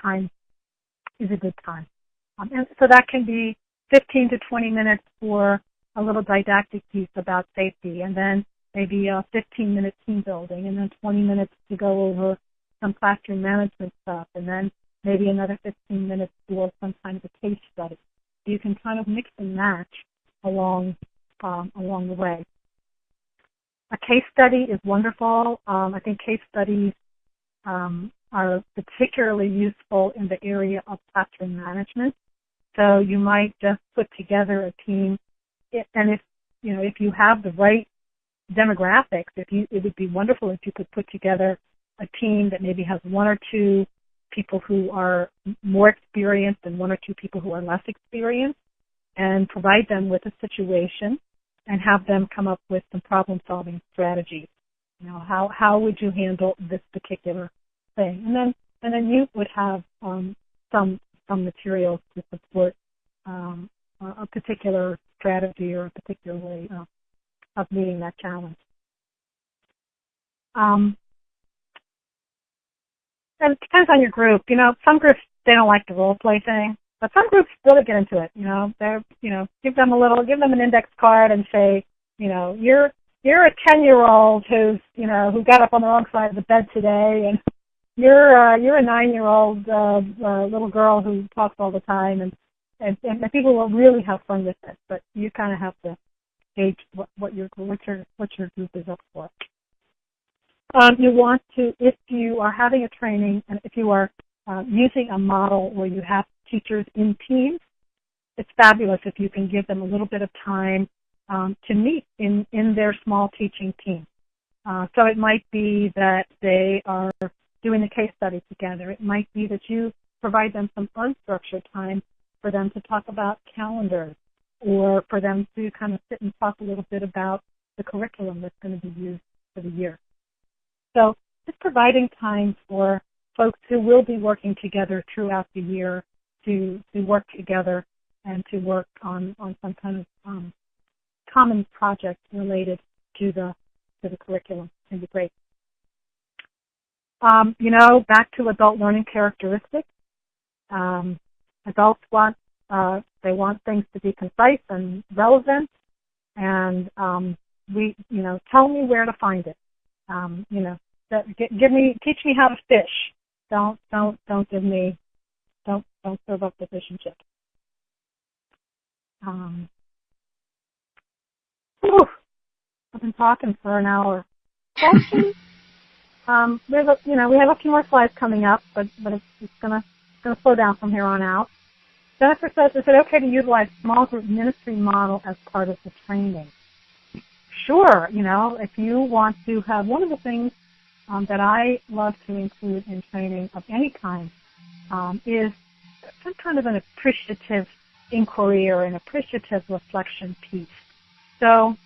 Speaker 1: time is a good time. And so that can be 15 to 20 minutes for a little didactic piece about safety, and then maybe a 15-minute team building, and then 20 minutes to go over some classroom management stuff, and then maybe another 15 minutes for some kind of a case study. You can kind of mix and match along the way. A case study is wonderful. I think case studies are particularly useful in the area of classroom management. So you might just put together a team, and if you have the right demographics, it would be wonderful if you could put together a team that maybe has one or two people who are more experienced and one or two people who are less experienced, and provide them with a situation and have them come up with some problem-solving strategies. How would you handle this particular thing? And then you would have some materials to support a particular strategy or a particular way of meeting that challenge. And it depends on your group. Some groups, they don't like the role play thing, but some groups really get into it. Give them an index card and say, you're a 10-year-old who got up on the wrong side of the bed today, and you're a 9-year-old little girl who talks all the time, and people will really have fun with it. But you kind of have to gauge what your group is up for. You want to, if you are having a training and if you are using a model where you have teachers in teams, it's fabulous if you can give them a little bit of time to meet in their small teaching team. So it might be that they are doing a case study together. It might be that you provide them some unstructured time for them to talk about calendars, or for them to kind of sit and talk a little bit about the curriculum that's going to be used for the year. So just providing time for folks who will be working together throughout the year to work together and to work on some kind of common project related to the curriculum. It'd be great. Back to adult learning characteristics. Adults want things to be concise and relevant, and tell me where to find it. Teach me how to fish. Don't serve up the fish and chips. I've been talking for an hour. Questions? We have a few more slides coming up, but it's gonna slow down from here on out. Jennifer says, is it okay to utilize small group ministry model as part of the training? Sure. If you want to have, one of the things that I love to include in training of any kind is some kind of an appreciative inquiry or an appreciative reflection piece. So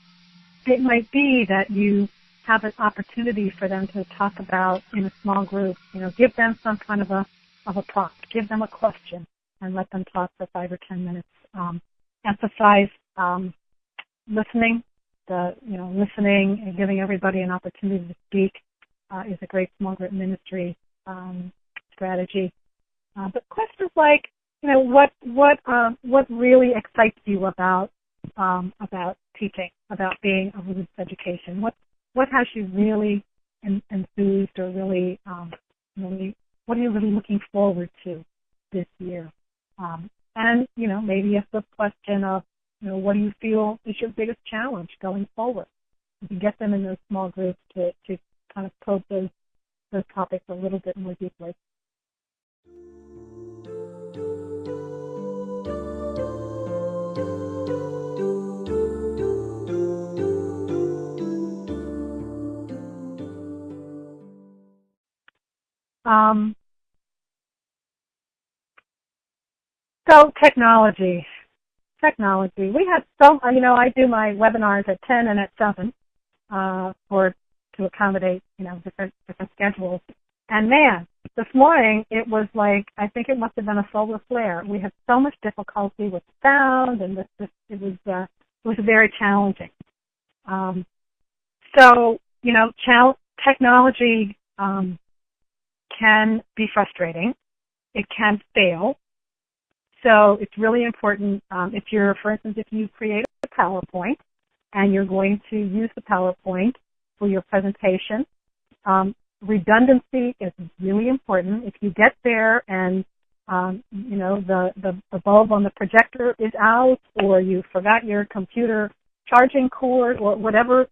Speaker 1: it might be that you have an opportunity for them to talk about in a small group, give them some kind of a prompt, give them a question, and let them talk for 5 or 10 minutes. Emphasize listening. Listening and giving everybody an opportunity to speak is a great small group ministry strategy. But questions like, what really excites you about teaching, about being a religious education? What has you really enthused, or really, what are you really looking forward to this year? And maybe a flip question of, what do you feel is your biggest challenge going forward? You can get them in those small groups to kind of probe those topics a little bit more deeply. So technology. We had I do my webinars at 10 and at 7 to accommodate, different schedules. And man, this morning it was like, I think it must have been a solar flare. We had so much difficulty with sound, and it was very challenging. Technology can be frustrating. It can fail. So it's really important, for instance, if you create a PowerPoint and you're going to use the PowerPoint for your presentation, redundancy is really important. If you get there and, the bulb on the projector is out, or you forgot your computer charging cord, or whatever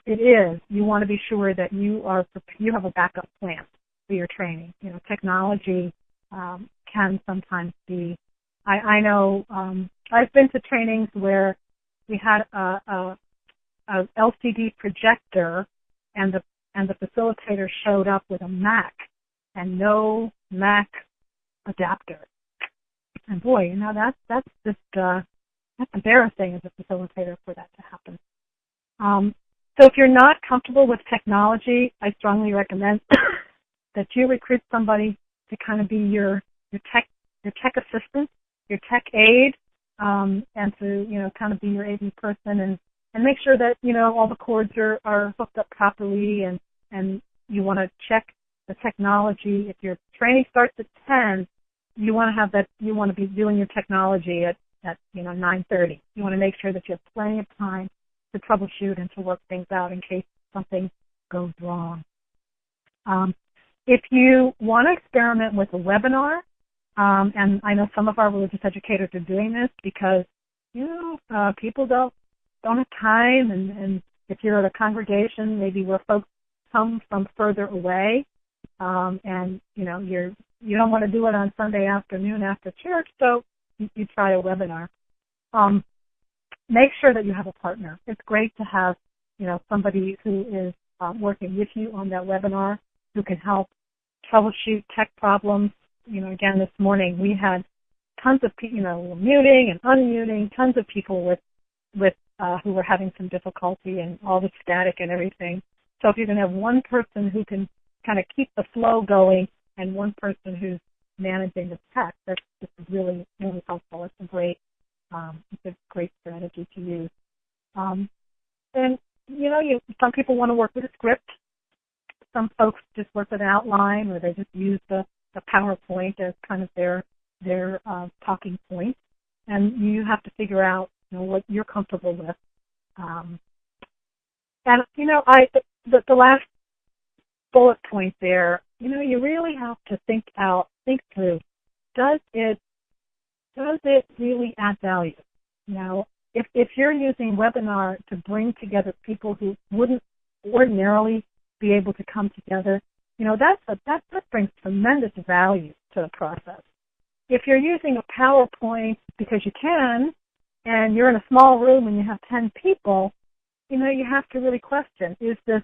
Speaker 1: it is, you want to be sure that you have a backup plan for your training. Technology can sometimes be. I know I've been to trainings where we had a LCD projector, and the facilitator showed up with a Mac and no Mac adapter. And boy, that's just that's embarrassing as a facilitator for that to happen. So if you're not comfortable with technology, I strongly recommend that you recruit somebody to kind of be your tech assistant, your tech aide, and to, kind of be your AV person, and make sure that, all the cords are hooked up properly, and you want to check the technology. If your training starts at 10, you want to be doing your technology at 9:30. You want to make sure that you have plenty of time to troubleshoot and to work things out in case something goes wrong. If you want to experiment with a webinar, and I know some of our religious educators are doing this because, people don't have time, and if you're at a congregation, maybe where folks come from further away, and you don't want to do it on Sunday afternoon after church, so you try a webinar. Make sure that you have a partner. It's great to have, somebody who is working with you on that webinar, who can help troubleshoot tech problems. Again, this morning we had tons of people, muting and unmuting, tons of people with who were having some difficulty, and all the static and everything. So if you can have one person who can kind of keep the flow going, and one person who's managing the tech, this is really, really helpful. It's a great strategy to use. Some people want to work with a script. Some folks just work with an outline, or they just use the PowerPoint as kind of their talking point. And you have to figure out, what you're comfortable with. And the last bullet point there, you really have to think through. Does it really add value? If you're using webinar to bring together people who wouldn't ordinarily be able to come together, that brings tremendous value to the process. If you're using a PowerPoint because you can, and you're in a small room and you have 10 people, you have to really question, is this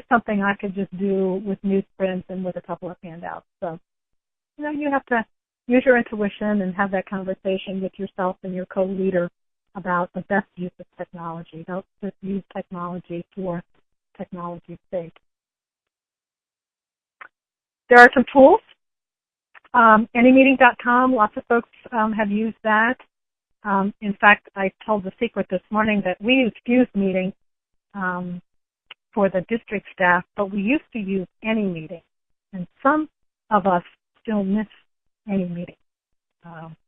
Speaker 1: something I could just do with newsprint and with a couple of handouts? So, you have to use your intuition and have that conversation with yourself and your co-leader about the best use of technology. Don't just use technology for technology's sake. There are some tools. Anymeeting.com, lots of folks have used that. In fact, I told the secret this morning that we use Fuse Meeting for the district staff, but we used to use AnyMeeting, and some of us still miss AnyMeeting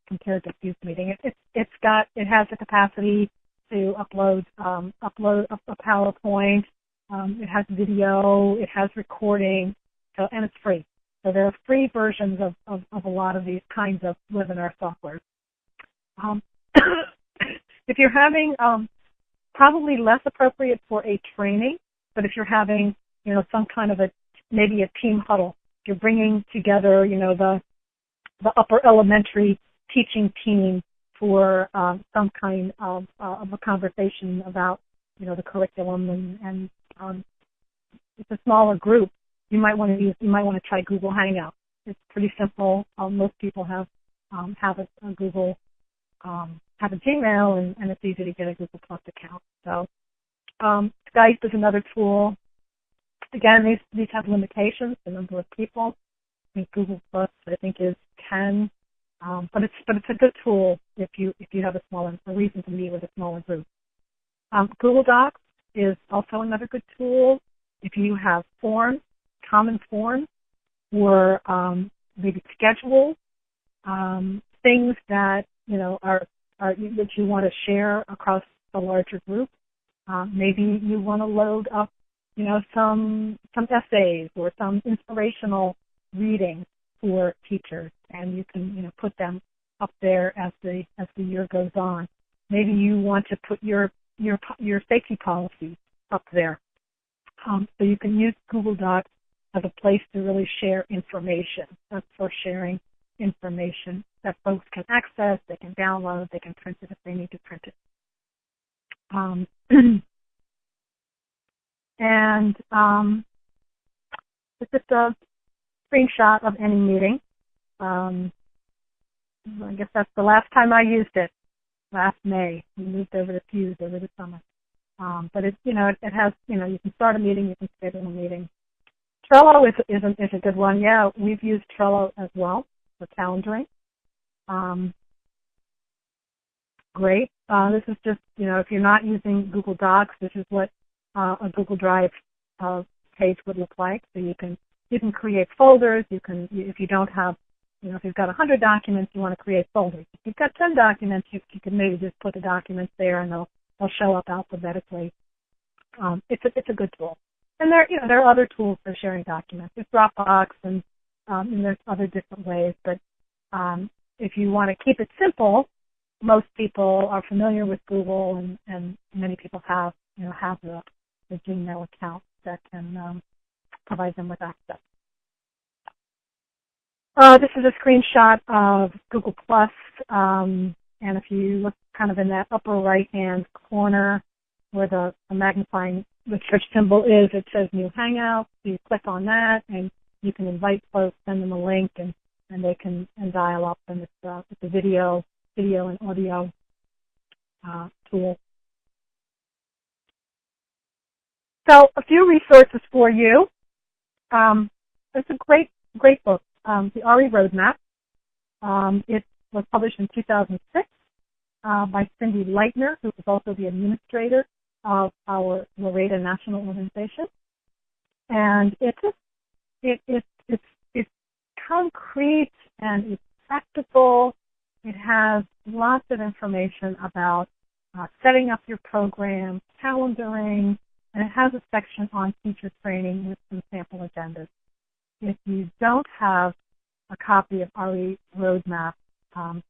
Speaker 1: compared to Fuse Meeting. It has the capacity to upload a PowerPoint. It has video. It has recording, and it's free. So there are free versions of a lot of these kinds of webinar software. If you're having, probably less appropriate for a training, but if you're having, some kind of maybe a team huddle, you're bringing together, the upper elementary teaching team for some kind of a conversation about, the curriculum, and it's a smaller group. You might want to try Google Hangouts. It's pretty simple. Most people have a Google. Have a Gmail, and it's easy to get a Google Plus account. So Skype is another tool. Again, these have limitations, the number of people. I think Google Plus, I think, is 10, but it's a good tool if you have a reason to meet with a smaller group. Google Docs is also another good tool if you have forms, common forms, or maybe schedule things that that you want to share across a larger group. Maybe you want to load up, some essays or some inspirational reading for teachers, and you can, put them up there as the year goes on. Maybe you want to put your safety policies up there. So you can use Google Docs as a place to really share information. That's for sharing information that folks can access, they can download, they can print it if they need to print it. It's just a screenshot of AnyMeeting. I guess that's the last time I used it, last May. We moved over to Fuse over the summer. But it has, you can start a meeting, you can schedule a meeting. Trello is a good one. Yeah, we've used Trello as well for calendaring. Great. This is just, if you're not using Google Docs, this is what a Google Drive page would look like. So you can create folders. If you don't have, if you've got 100 documents, you want to create folders. If you've got 10 documents, you can maybe just put the documents there, and they'll show up alphabetically. It's a good tool. And there are other tools for sharing documents. There's Dropbox, and there's other different ways. But if you want to keep it simple, most people are familiar with Google, and many people have the Gmail account that can provide them with access. This is a screenshot of Google Plus, and if you look kind of in that upper right-hand corner where the magnifying the search symbol is, it says New Hangout. So you click on that, and you can invite folks, send them a link, and they can dial up, and it's a video and audio tool. So a few resources for you. It's a great book, The RE Roadmap. It was published in 2006 by Cindy Leitner, who was also the administrator of our Laredo National Organization. And it's concrete and it's practical. It has lots of information about setting up your program, calendaring, and it has a section on teacher training with some sample agendas. If you don't have a copy of RE Roadmap, and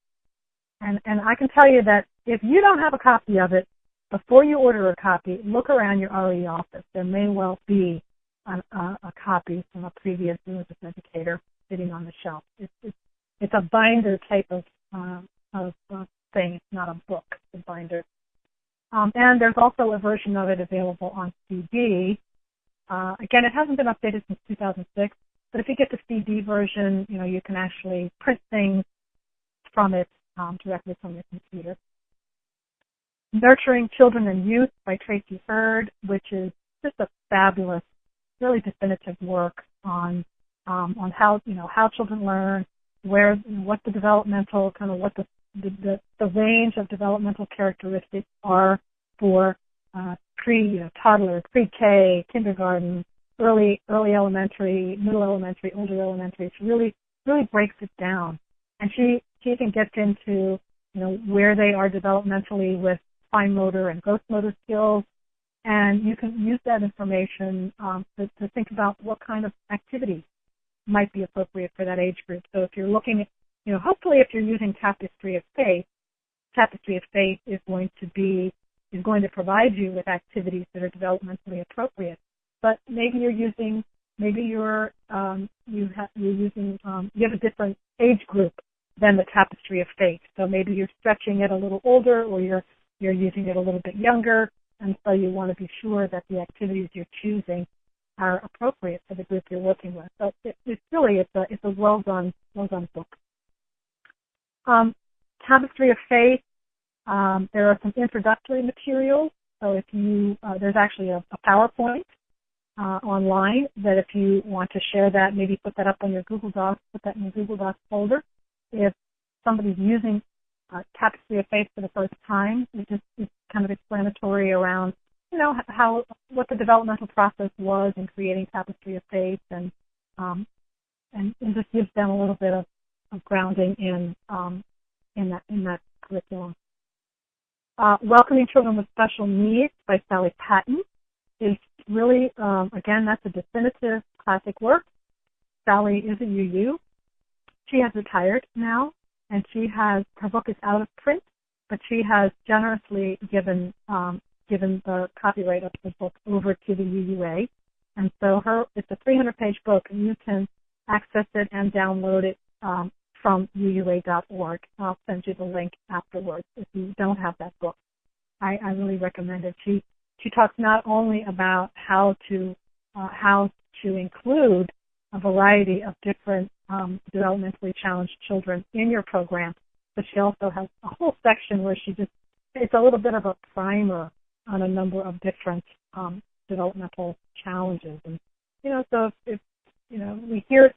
Speaker 1: I can tell you that if you don't have a copy of it, before you order a copy, look around your RE office. There may well be a copy from a previous religious educator sitting on the shelf. It's a binder type of thing. It's not a book. It's a binder. And there's also a version of it available on CD. Again, it hasn't been updated since 2006, but if you get the CD version, you can actually print things from it directly from your computer. Nurturing Children and Youth by Tracy Hurd, which is just a fabulous, really definitive work on how children learn, what the developmental what the range of developmental characteristics are for toddler, pre-K, kindergarten, early elementary, middle elementary, older elementary. She really breaks it down, and she even gets into where they are developmentally with fine motor and gross motor skills, and you can use that information to think about what kind of activities might be appropriate for that age group. So if you're looking at, hopefully if you're using Tapestry of Faith is going to provide you with activities that are developmentally appropriate. But maybe you have a different age group than the Tapestry of Faith. So maybe you're stretching it a little older, or you're using it a little bit younger, and so you want to be sure that the activities you're choosing are appropriate for the group you're working with. So it's a well done book. Tapestry of Faith. There are some introductory materials. So if there's actually a PowerPoint online that if you want to share that, maybe put that up on your Google Docs, put that in your Google Docs folder. If somebody's using Tapestry of Faith for the first time, it's kind of explanatory around, what the developmental process was in creating Tapestry of Faith, and just gives them a little bit of grounding in that curriculum. Welcoming Children with Special Needs by Sally Patton is really, again, that's a definitive classic work. Sally is a UU. She has retired now, and her book is out of print, but she has generously given the copyright of the book over to the UUA. And so it's a 300-page book, and you can access it and download it from UUA.org. I'll send you the link afterwards if you don't have that book. I really recommend it. She talks not only about how to include a variety of different developmentally challenged children in your program, but she also has a whole section where it's a little bit of a primer on a number of different developmental challenges. And so if we hear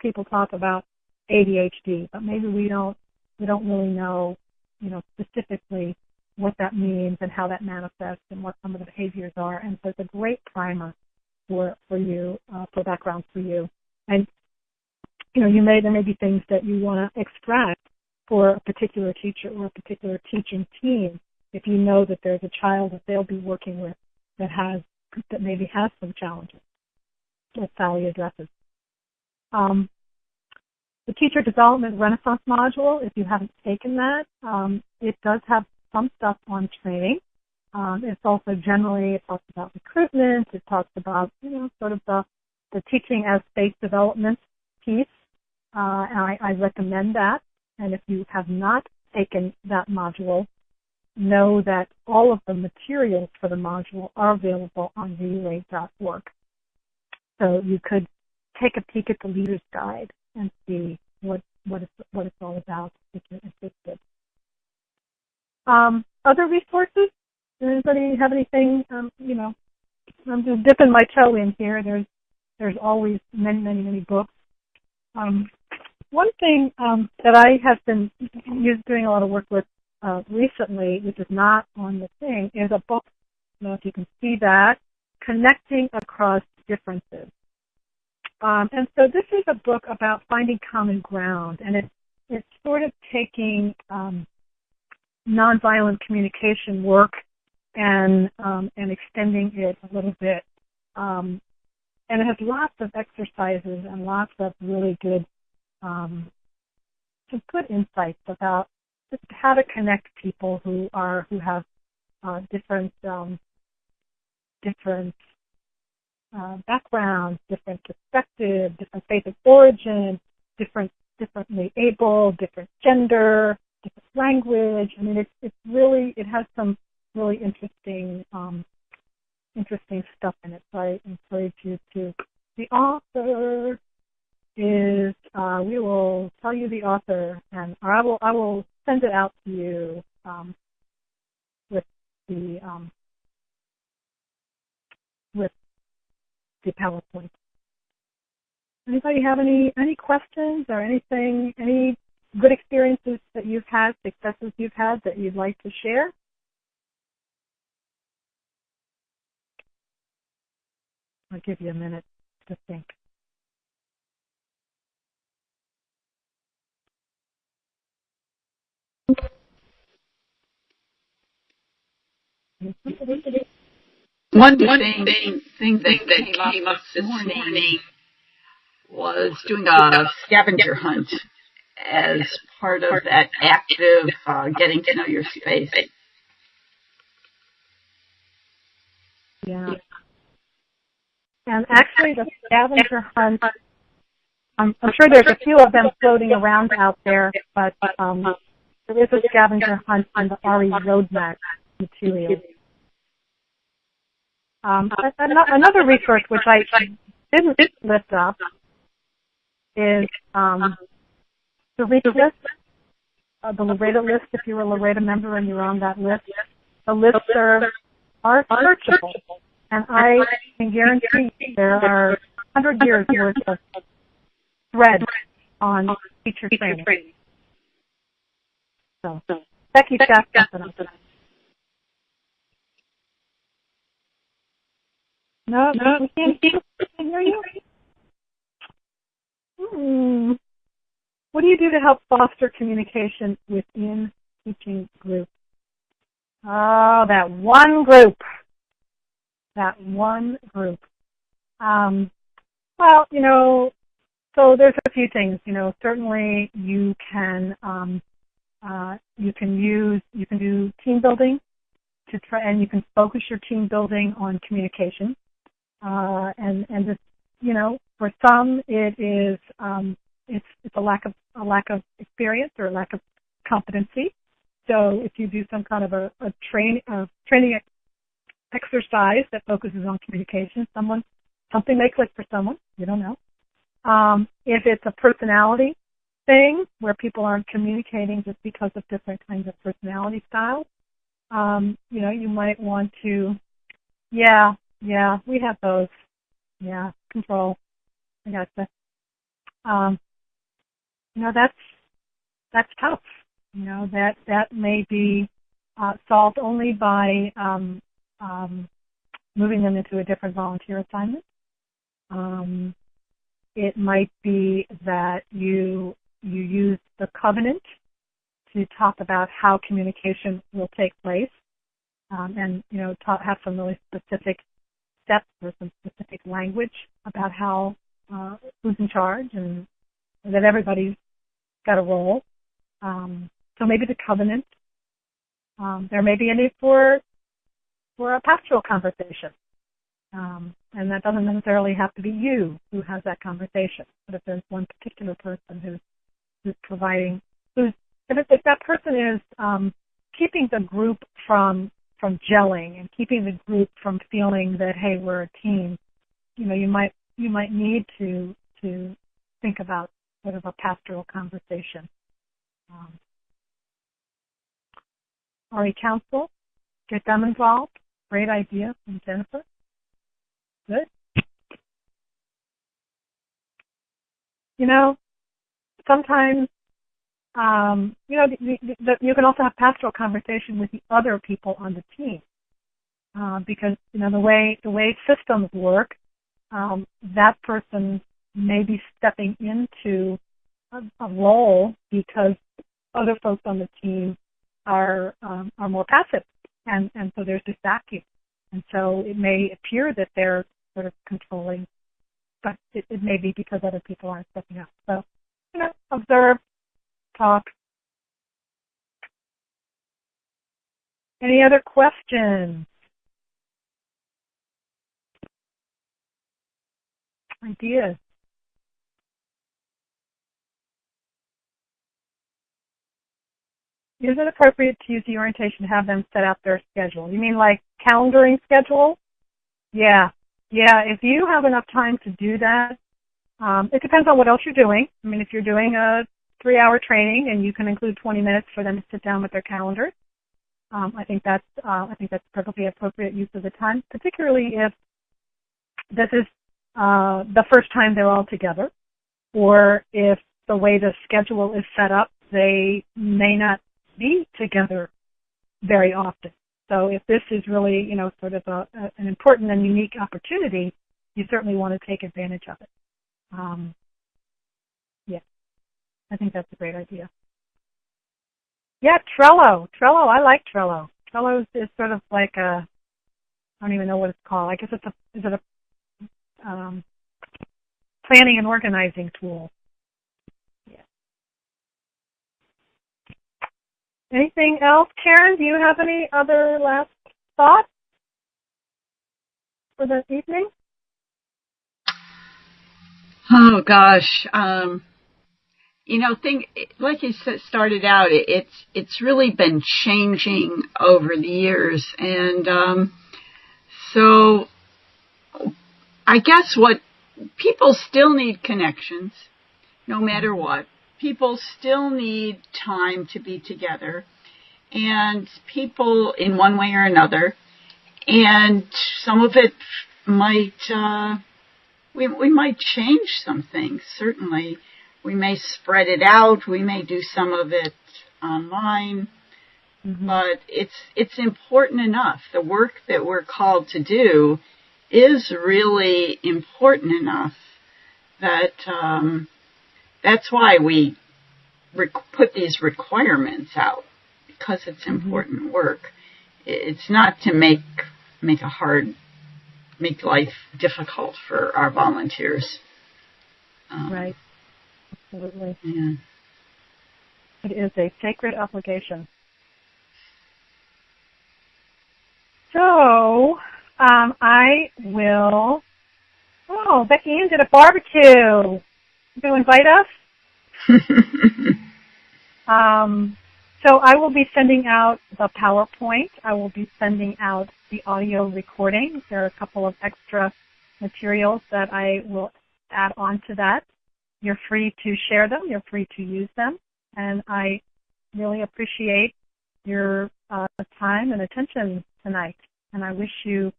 Speaker 1: people talk about ADHD, but maybe we don't really know specifically what that means and how that manifests and what some of the behaviors are. And so it's a great primer for you, for background for you. And there may be things that you want to extract for a particular teacher or a particular teaching team if you know that there's a child that they'll be working with that maybe has some challenges that Sally addresses. The Teacher Development Renaissance module, if you haven't taken that, it does have some stuff on training. It's also it talks about recruitment. It talks about, sort of the teaching as space development piece. And I recommend that. And if you have not taken that module, know that all of the materials for the module are available on UUA.org. So you could take a peek at the Leader's Guide and see what it's all about if you're interested. Other resources? Does anybody have anything? I'm just dipping my toe in here. There's always many books. One thing that I have been doing a lot of work with recently, which is not on the thing, is a book know if you can see that, Connecting Across Differences. And so this is a book about finding common ground, and it's sort of taking nonviolent communication work and extending it a little bit. And it has lots of exercises and lots of really good, some good insights about just how to connect people who have different backgrounds, different perspectives, different faith of origin, differently able, different gender, different language. I mean, it has some really interesting stuff in it. So I encourage you to. The author is. We will tell you the author, or I will send it out to you with the PowerPoint. Anybody have any questions or anything, any good experiences that you've had, successes you've had that you'd like to share? I'll give you a minute to think.
Speaker 2: One thing that came up this morning was doing a scavenger hunt as part of that active getting to know your space.
Speaker 1: Yeah. And actually the scavenger hunt, I'm sure there's a few of them floating around out there, but there is a scavenger hunt in the RE roadmap material. Another resource which I didn't lift up is the reach list, the Loretta list. If you're a Loretta member and you're on that list, the listservs are searchable, and I can guarantee there are 100 years worth of threads on teacher training. So, Becky's got something on that. No, we can't hear you. What do you do to help foster communication within teaching groups? Oh, that one group. Well, so there's a few things. Certainly you can do team building to try, and you can focus your team building on communication. And just, for some it is it's a lack of experience or a lack of competency. So if you do some kind of a training exercise that focuses on communication, something may click for someone. You don't know. If it's a personality thing where people aren't communicating just because of different kinds of personality styles, you might want to, we have those. Yeah, control. I gotcha. That's tough. That may be solved only by moving them into a different volunteer assignment. It might be that you use the covenant to talk about how communication will take place, and have some really specific steps or some specific language about how who's in charge and that everybody's got a role. So maybe the covenant. There may be a need for a pastoral conversation, and that doesn't necessarily have to be you who has that conversation. But if there's one particular person who's providing, if that person is keeping the group from gelling and keeping the group from feeling that, hey, we're a team, you might need to think about sort of a pastoral conversation. RE Council, get them involved. Great idea from Jennifer. Good. Sometimes, you can also have pastoral conversation with the other people on the team. because the way systems work, that person may be stepping into a role because other folks on the team are more passive, and so there's this vacuum, and so it may appear that they're sort of controlling, but it may be because other people aren't stepping up. So, observe, talk. Any other questions? Ideas? Is it appropriate to use the orientation to have them set out their schedule? You mean like calendaring schedule? Yeah. If you have enough time to do that, it depends on what else you're doing. I mean, if you're doing a 3-hour training and you can include 20 minutes for them to sit down with their calendars, I think that's perfectly appropriate use of the time, particularly if this is the first time they're all together, or if the way the schedule is set up, they may not be together very often. So if this is really, sort of an important and unique opportunity, you certainly want to take advantage of it. Yeah, I think that's a great idea. Yeah, Trello. I like Trello. Trello is sort of like I don't even know what it's called. I guess is it a planning and organizing tool? Yeah. Anything else, Karen? Do you have any other last thoughts for this evening?
Speaker 2: Oh gosh, like you started out, it's really been changing over the years, and so I guess what people still need connections, no matter what. People still need time to be together, and people in one way or another, and some of it might, we might change some things, certainly. We may spread it out, we may do some of it online, but it's important enough. The work that we're called to do is really important enough that that's why we put these requirements out, because it's important work. It's not to make life difficult for our volunteers.
Speaker 1: Right. Absolutely.
Speaker 2: Yeah.
Speaker 1: It is a sacred obligation. So, I will. Oh, Becky Ann did a barbecue. You going to invite us? So I will be sending out the PowerPoint. I will be sending out the audio recording. There are a couple of extra materials that I will add on to that. You're free to share them. You're free to use them. And I really appreciate your time and attention tonight. And I wish you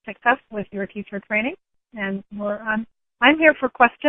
Speaker 1: success with your teacher training. And I'm here for questions.